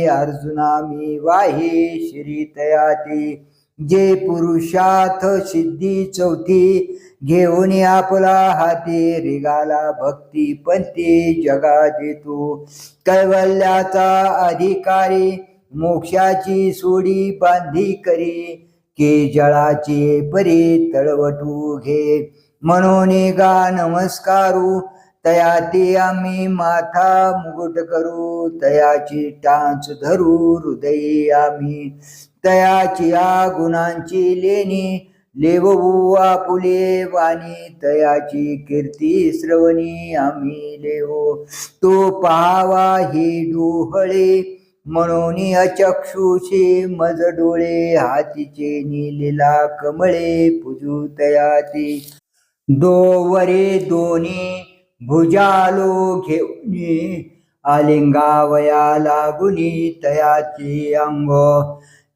अर्जुना मी वाहे श्री तयाती. जे पुरुषार्थ सिद्धी चौथी घेऊन आपला हाती. रिगाला भक्ती पंथी जगा देतो. कैवल्याचा अधिकारी मोक्षाची सोडी बांधी करी. के जळाचे परी तळवटू घे. म्हणून गा नमस्कारू. तयाती आम्ही माथा मुकुट करू. तयाची टांच धरू हृदयी आम्ही. तयाची गुणांची लेणी लेवू आपुले वाणी. तयाची कीर्ती श्रवणी आम्ही लेवो. तो पाहावा ही डोहळे म्हणून अचक्षुषी मज डोळे. हातीचे नीलीला कमळे पूजू तयाती. दोवरे दोन्ही भुजालो घेऊनी आलिंगावया लागुनी तयाची अंग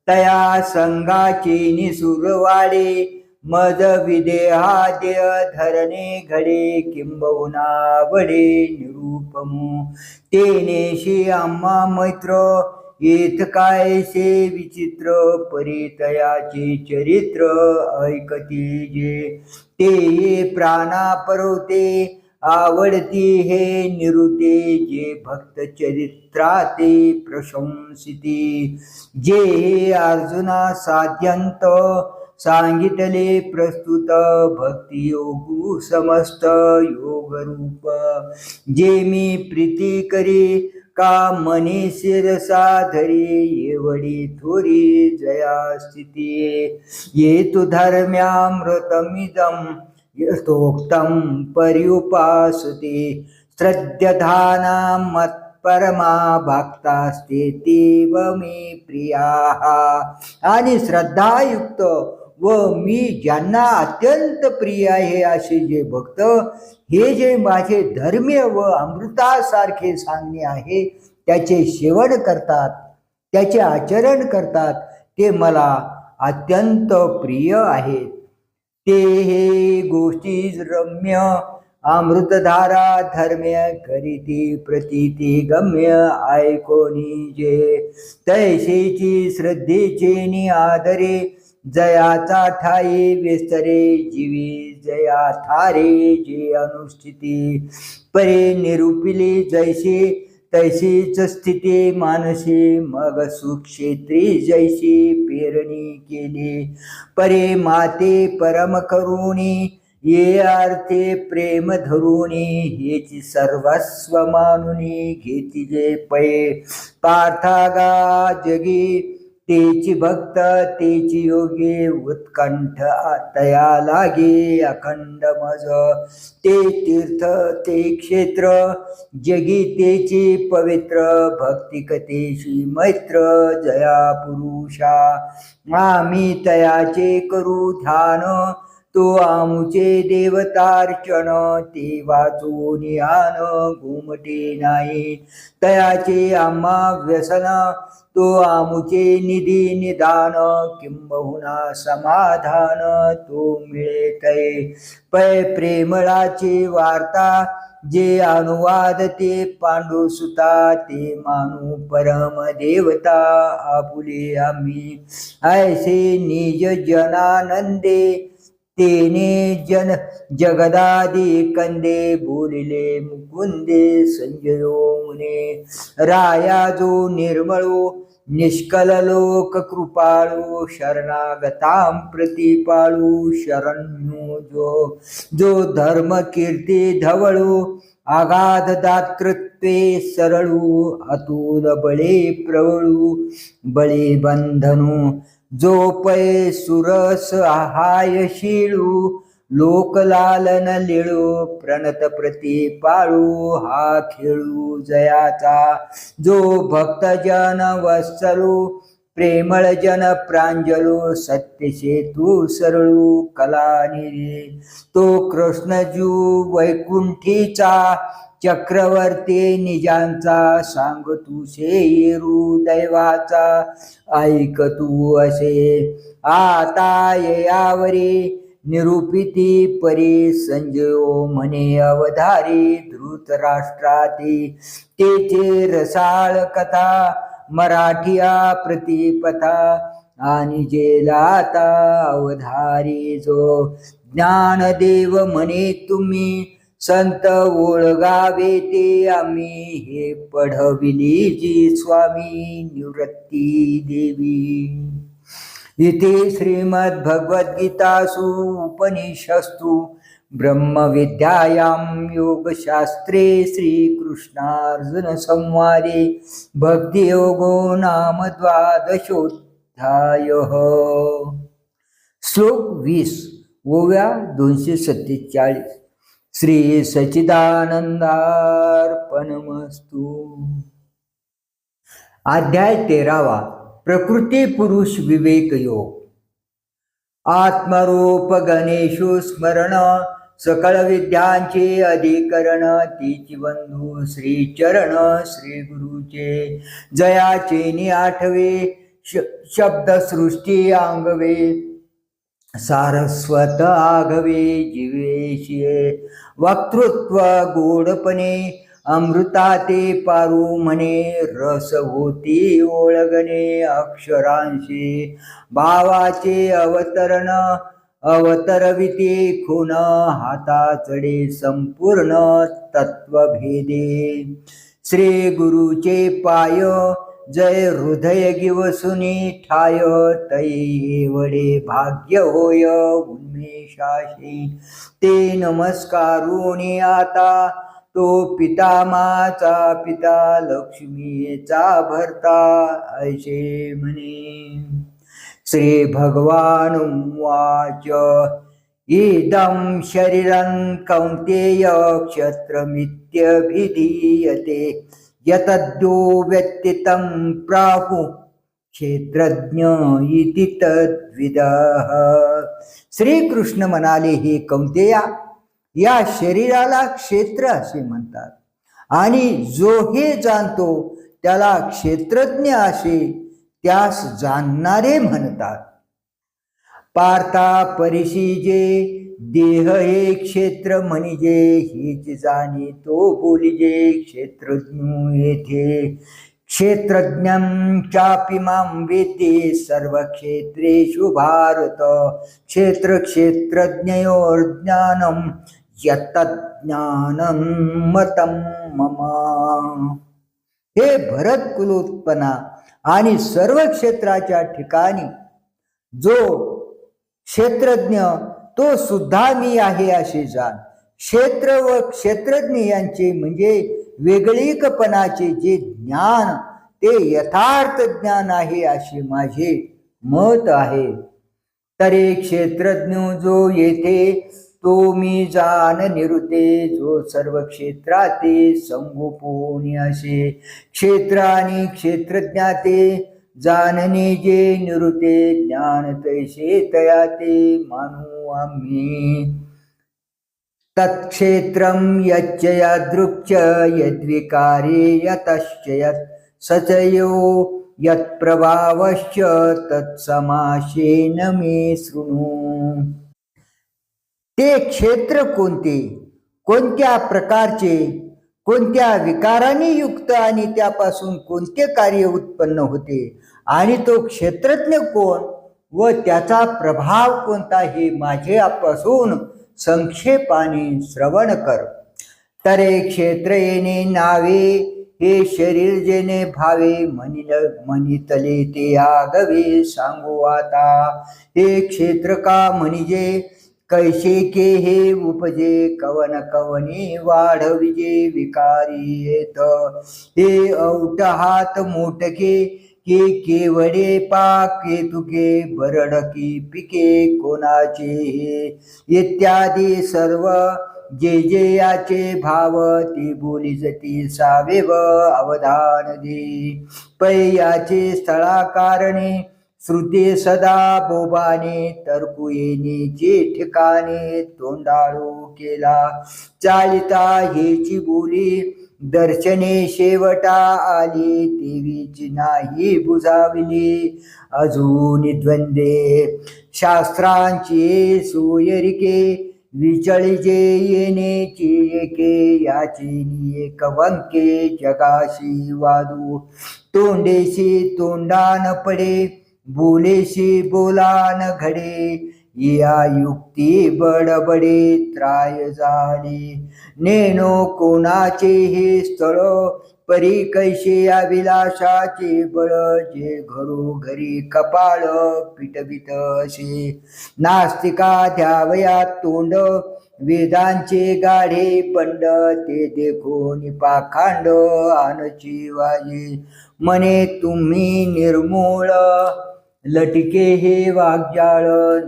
तया संगाची निसुर वाडे मज विदेहाद्य धरणे घडे किंबहुना वडे निरूपमू तेनेशी आम्हा मैत्र येत कायसे विचित्र परितयाचे चरित्र ऐकती जे ते प्राणा परवते आवडती हे निरुते जे भक्त चरित्राते प्रशंसिती जे अर्जुना साध्यंत सांगितले प्रस्तुत भक्ती योगू समस्त योग रूप जे मी प्रीती करी का मनी शिरसा धरी एवढी थोरी जया स्थिती ये तु धर्म्यामृतमिदं यथोक्तं पर्युपासते श्रद्धाना मत्परमा भक्तास्ते तेव मे प्रियाः आणि श्रद्धायुक्त व मी ज्यांना अत्यंत प्रिय आहे असे जे भक्त हे जे माझे धर्म्य व अमृतासारखे सांगणे आहे त्याचे सेवन करतात त्याचे आचरण करतात ते मला अत्यंत प्रिय आहेत ते हे गोष्टी रम्य अमृतधारा धर्म्य करीती प्रतीती गम्य ऐकोनी जे तैसेची श्रद्धेचे नि आदरे जयाचा ठाई विस्तरे जीवी जया थारे जे अनुष्ठिती परे निरूपिले जैसे तैसीच स्थिती मानसी मग सुक्षेत्री जैसी पेरणी केली परे माते परम करुणी ये अर्थे प्रेम धरुणी हेची सर्वस्व मानुनी घेती जे पै पार्थागा जगी तेची भक्त तेची योगी उत्कंठ तया लागे अखंड मज ते तीर्थ ते क्षेत्र जगी तेची पवित्र भक्ती कथेशी मैत्र जया पुरुषा आम्ही तयाचे करू ध्यान तो आमुचे देवतार्चन ते वाचून यान घुमटे नाही तयाचे आम्हा व्यसन तो आमुचे निधी निदान किंबहुना समाधान तो मिळे तै पै प्रेमळाची वार्ता जे अनुवाद ते पांडुसुता ते मानू परम देवता आपुले आम्ही ऐसे निज जनानंदे तेने जन जगदादी कंदे बोलिले मुकुंदे संजयो मुने राया जो निर्मळो निष्कल लोक कृपाळू शरणागतां प्रतिपाळू शरण्यो जो धर्म कीर्ती धवळू आगाध दातृत्वे सरळू अतुल बळे प्रवळू बळे बंधनू जो पै सुरस आहाय शिळू लोकलालन लिळू प्रणत प्रतिपाळू हा खेळू जयाचा जो भक्तजन वत्सलू प्रेमळ जन प्रांजलू सत्यसेतू सरळू कलानिरी तो कृष्णजू वैकुंठीचा चक्रवर्ती निजांचा सांग तू शेरू दैवाचा ऐक तू असे आता यावरी निरूपिती परी संजयो म्हणे अवधारी धृतराष्ट्राती तेचे रसाळ कथा मराठिया प्रतिपथा आणि जेलाता अवधारी जो ज्ञानदेव म्हणे तुम्ही संत ओळगावे ते आम्ही हे पढविली जी स्वामी निवृत्ती देवी इथे श्रीमद्भगवद्गीतासु उपनिषस्तु ब्रह्मविद्यायां योगशास्त्रे श्रीकृष्णार्जुन संवादे भक्तियोगो नाम 12ोऽध्यायः श्लोक 20 ओव्या 247 श्री सच्चिदानंदार्पणमस्तु। अध्याय 13 प्रकृती पुरुष विवेक योग। आत्मरूप गणेशो स्मरण सकळ विद्यांचे अधिकरण तीची बंधू श्री चरण श्री गुरुचे जयाचे आठवे शब्द सृष्टी अंगवे सारस्वत आघवे जीवेशिये वक्तृत्व गोडपणे अमृताते पारू म्हणे रस होती ओळगणे अक्षरांशी भावाचे अवतरण अवतरविते खून हाताचडे संपूर्ण तत्वभेदे श्री गुरुचे पाय जय हृदय गिवसुनी ठाय तै वडे भाग्य होय उन्मेषाशी ते नमस्कारुणी आता तो पिता माचा पिता लक्ष्मीचा भरता ऐसे म्हणे श्री भगवान वाच इदं शरीरं कौन्तेय क्षत्रमित्यभिधीयते यतद्यो व्यक्तितं प्राहु क्षेत्रज्ञ इति तद्विदः श्रीकृष्ण म्हणाले हे कौंतेया या शरीराला क्षेत्र असे म्हणतात आणि जो हे जाणतो त्याला क्षेत्रज्ञ असे त्यास जाणणारे म्हणतात पार्था परिशी जे देह हे क्षेत्र म्हणजे हेच जाणी तो बोलिजे क्षेत्रज्ञ येथे क्षेत्रज्ञं चापि मां वेत्ति सर्व क्षेत्रेषु भारत क्षेत्र क्षेत्रज्ञयोर्ज्ञानं यत्तज्ज्ञानं मतं मम हे भरत कुलोत्पन्ना आणि सर्व क्षेत्राच्या ठिकाणी जो क्षेत्रज्ञ तो सुद्धा मी आहे असे जाण क्षेत्र व क्षेत्रज्ञ यांचे म्हणजे वेगळीकपणाचे जे ज्ञान ते यथार्थ ज्ञान आहे असे माझे मत आहे तरी क्षेत्रज्ञ जो येथे तो मी जाण निरुते जो सर्व क्षेत्राते संगोपनी असे क्षेत्र आणि क्षेत्रज्ञाते जाणणे जे निरुते ज्ञान तैसे तयाते मानू आम्ही तत्क्षेत्रं यच्च यादृक्च यद्विकारे यतश्च यत् सचयो यत्प्रभावश्च तत्समासेन मे शृणु ते क्षेत्र कोणते कोणत्या प्रकारचे कोणत्या विकाराने युक्त आणि त्यापासून कोणते कार्य उत्पन्न होते आणि तो क्षेत्रज्ञ कोण व त्याचा प्रभाव कोणता हे माझ्यापासून संक्षेपाने श्रवण कर तरे क्षेत्र येणे नावे हे शरीर जेणे भावे म्हणितले ते आगवे सांगू आता हे क्षेत्र का म्हणजे कैसे के हे उपजे कवन कवनी वाढविजे विकारी येत हे औट हात मोटके के केवडे पाके तुके बरडकी पिके कोणाचे हे इत्यादी सर्व जे जे याचे भाव ते बोली जती सावेव अवधान दे पै याचे स्थळाकारणे श्रुती सदा बोबाने तरकू येण्याचे ठिकाणे तोंडाळू केला चालिता हेची बोली दर्शने शेवटा आली देवीची नाही बुजावली अजून द्वंद्वे शास्त्रांची सोयरिके विचळिजे येण्याची एके याची एक वंके जगाशी वादू तोंडेशी तोंडान पडे बोलेशी बोलान घडे या युक्ती बडबडे त्राय झाली नेनो कोणाचे हे स्थळ परी कैसे अभिलाषाचे बळ जे घरोघरी कपाळ पिटबिट असे नास्तिका द्यावया तोंड वेदांचे गाढे पंड ते देखोनी पाखांड आनची वाजे मने तुम्ही निर्मूळ लटके हे वाग्जाळ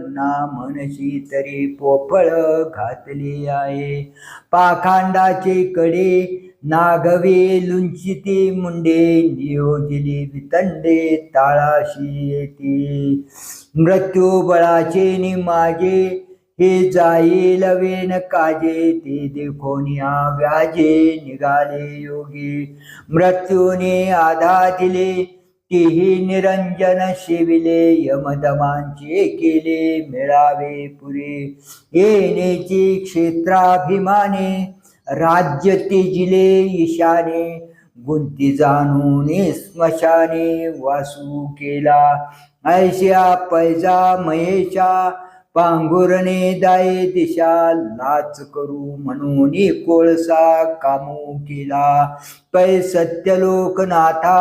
ना म्हणशी तरी पोफळ घातले आहे पाखांडाचे कडे नागवे लुंचिते मुंडे नियोजले वितंडे ताळाशी येते मृत्यू बळाचे नि माझे हे जाईल वेन काजे ते देखोनिया व्याजे निघाले योगी मृत्यूने आधा दिले तेही निरंजन शिविले यमदमांचे केले मिळावे पुरे येण्याची क्षेत्राभिमाने राज्य तेजिले ईशाने गुंती जाणून स्मशाने वासू केला ऐशा पैजा महेशा पांघुरणे दाये दिशा लाच करू म्हणून कोळसा कामू केला पै सत्य लोकनाथा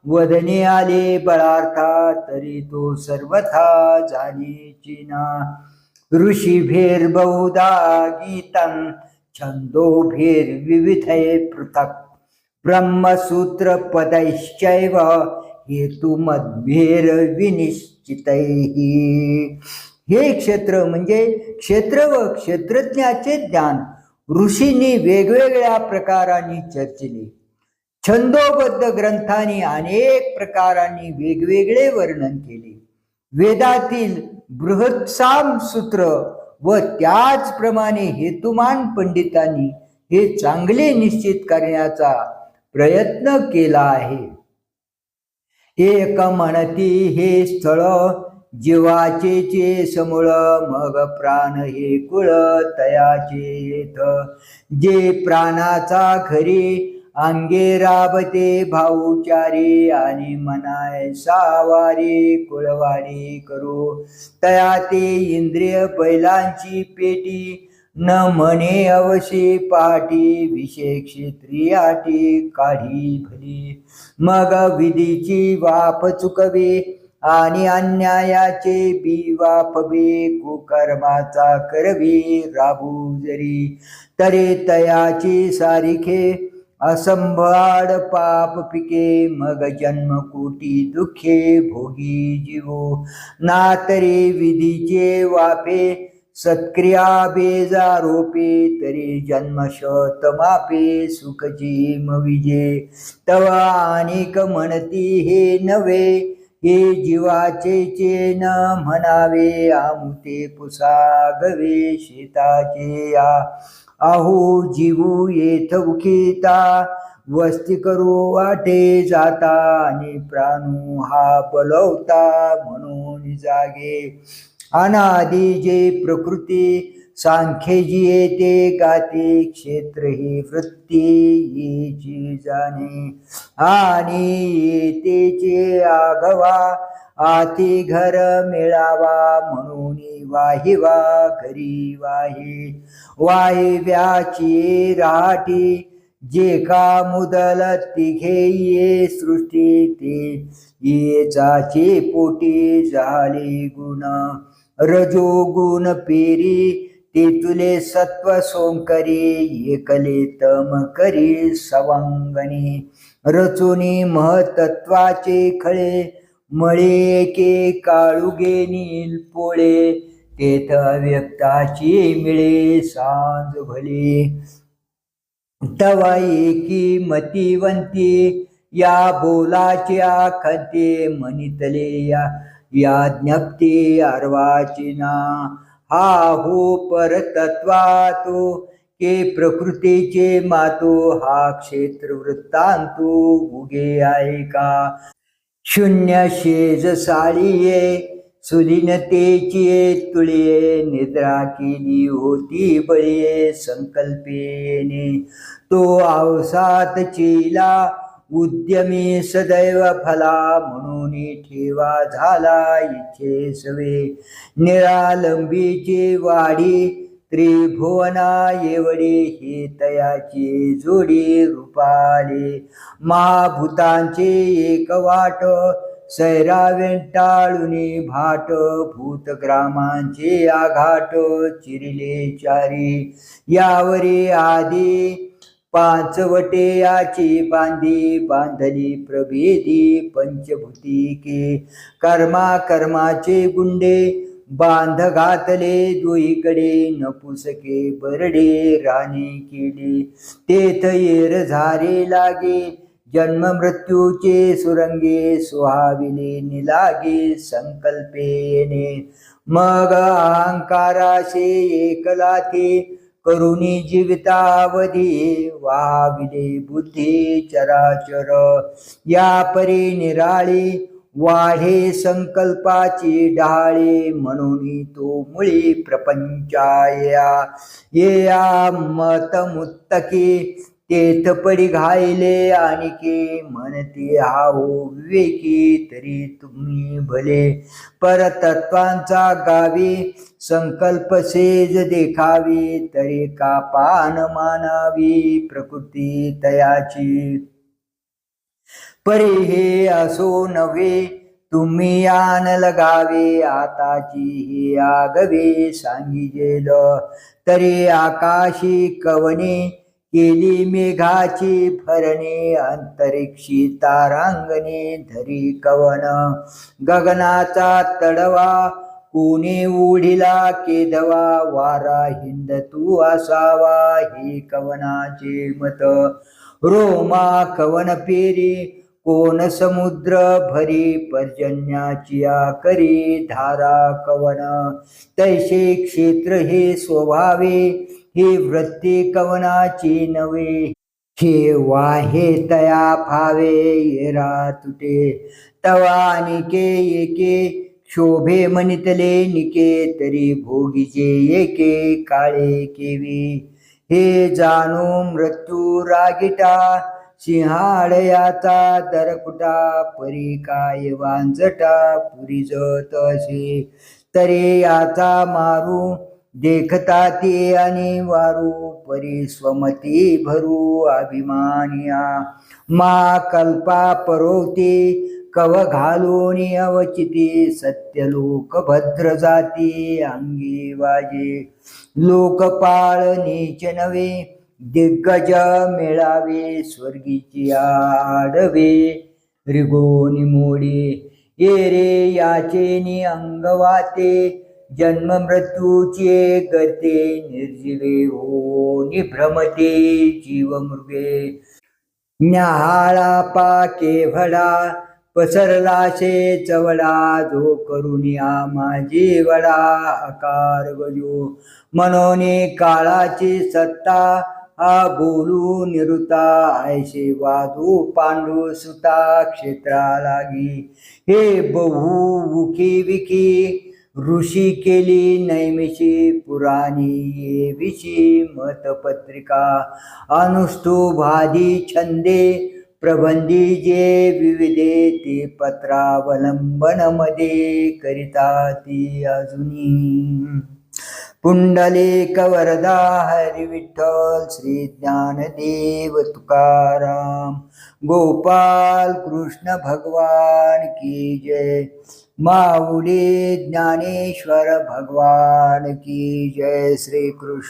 वदने आले बळार्था तरी तो सर्वथा झाली चिना ऋषी भेर बहुधा गीतं छंदो भेर विविधये पृथक ब्रह्मसूत्र पदैश्चैव हेतुमद्भेर विनिश्चितैः हे क्षेत्र म्हणजे क्षेत्र व क्षेत्रज्ञाचे ज्ञान ऋषींनी वेगवेगळ्या प्रकारांनी चर्चिले छंदोबद्ध ग्रंथांनी अनेक प्रकारांनी वेगवेगळे वर्णन केले वेदातील बृहत्साम सूत्र व त्याचप्रमाणे हेतुमान पंडितांनी हे चांगले निश्चित करण्याचा प्रयत्न केला आहे एक म्हणती हे स्थळ जीवाचे समूळ मग प्राण हे कुळ तयाचे येथ जे प्राणाचा खरी अंगे राबते भाऊचारी आणि मनाय सावारी कुळवाडी करू तया ते इंद्रिय बैलांची पेटी न म्हणे अवशी पाटी विषय क्षेत्रियाटी काढी भली मग विधीची वाफ चुकवे आणि अन्यायाचे बी वाफवे कुकर्माचा करवी राबू जरी तरे तयाची सारिखे असंभाड पाप पिके मग जन्म कोटी दुःखे भोगी जीवो ना तरी विधीचे वाफे सत्क्रिया बेजारोपे तरी जन्मशत मापे सुखजी मविजे तवा अनेक म्हणती हे नवे हे जीवाचे चेन म्हणावे आमुते पुसागवे शेताचे या आहो जीवू येथ उखिता वस्ती करू वाटे जाता आणि प्राणू हा बलवता म्हणून जागे अनादि जे प्रकृती सांख्य जी येते गाते क्षेत्र ही वृत्ती येची जाणे आणि येतेचे आगवा आती घर मिळावा म्हणून वाहिवा घरी वाहिव्याची राहाटी जे का मुदल तिघे ये सृष्टी ते येचाचे पोटी झाले गुण रजो गुण पेरी ते तुले सत्व सोंकरी एकले तम करी सवंगणी रचोनी महतत्वाचे खळे मळे के काळुगे नील पोळे तेथ व्यक्ताची मिळे सांज भले तवा एकी मतिवंती या बोलाच्या खते मनितले या ज्ञप्ती अर्वाचिना हा हो परतत्वा तो के प्रकृतीचे मातो हा क्षेत्र वृत्तांतो उगे आहे का शून्य शेज साळीये सुलीनतेची तुळिये निद्रा केली होती बळीये संकल्पेने तो अवसात चेला उद्यमी सदैव फला म्हणून ठेवा झाला इच्छे सवे निरालंबीची वाढी त्रिभुवना एवढे हे तयाची जोडी रूपाले महाभूतांचे एक वाट सैरा वेंटाळुनी भाट भूतग्रामांचे आघाट चिरिले चारी यावरी आधी पाचवटे याची बांधली प्रभेदी पंचभूतिके कर्माचे गुंडे बांध घातले दुईकडे नपुसके बरडे राणे केले तेथ येर झारे लागे जन्म मृत्यूचे सुरंगे सुहाविले निलागे संकल्पेने मग अहंकाराशे एकला ते करुणी जीवितावधी वाविले बुद्धी चराचर या परी निराळी वाढे संकल्पाची डाळे म्हणून तो मुळी प्रपंचाया ये मतमुत्तकी तेथ पडी घायले आणिके म्हणते हाओ विवेकी तरी तुम्ही भले परतत्वांचा गावी संकल्प सेज देखावी तरी का पान मानावी प्रकृती तयाची परी हे असो नव्हे तुम्ही आन लगावे आताची हे आगवे सांगिजेल तरी आकाशी कवने केली मेघाची फरणे अंतरिक्षी तारांगणे धरी कवन गगनाचा तडवा कोणी उडिला केदवा वारा हिंद तू असावा हे कवनाचे मत रोमा कवन पेरी कोण समुद्र भरी पर्जन्याची करी धारा कवन तैसे क्षेत्र हे स्वभावे हे वृत्ती कवनाची नवे हे वाहे तया फावे येरा तुटे तवा निके एके शोभे मनितले निके तरी भोगीचे एके काळे केवी हे जाणू मृत्यू रागिटा सिंहाळयाचा दरकुटा परी काय वांजटा पुरी जत असे तरी याचा मारू देखता ते आणि वारू परी स्वमती भरू अभिमानिया मा कल्पा परोते कव घालून अवचिती सत्य लोक भद्र जाती अंगी वाजे लोकपाळ नीच नवे दिग्गज मिळावे स्वर्गीची आडवे रिगोनी मोडी ये रे याचे अंगवाते जन्म मृत्यूचे गते निर्जीवे हो निभ्रमते जीव मृगे न्याहाळा पा केवळा पसरलाशे चवडा जो करुनिया माझी वडा आकार गजो मनोने काळाची सत्ता हा बोलू निरुता ऐशे वादू पांडू सुता क्षेत्रा लागी हे बहु उकी विकी ऋषी केली नैमिषी पुराणी ये विशी मतपत्रिका अनुष्टू भादी छंदे प्रबंधी जे विविधे ते पत्रावलंबन मध्ये करिता ती अजुनी पुंडलिक वरदा हरी विठ्ठल श्री ज्ञानदेव तुकाराम गोपाल कृष्ण भगवान की जय माऊली ज्ञानेश्वर भगवान की जय श्री कृष्ण।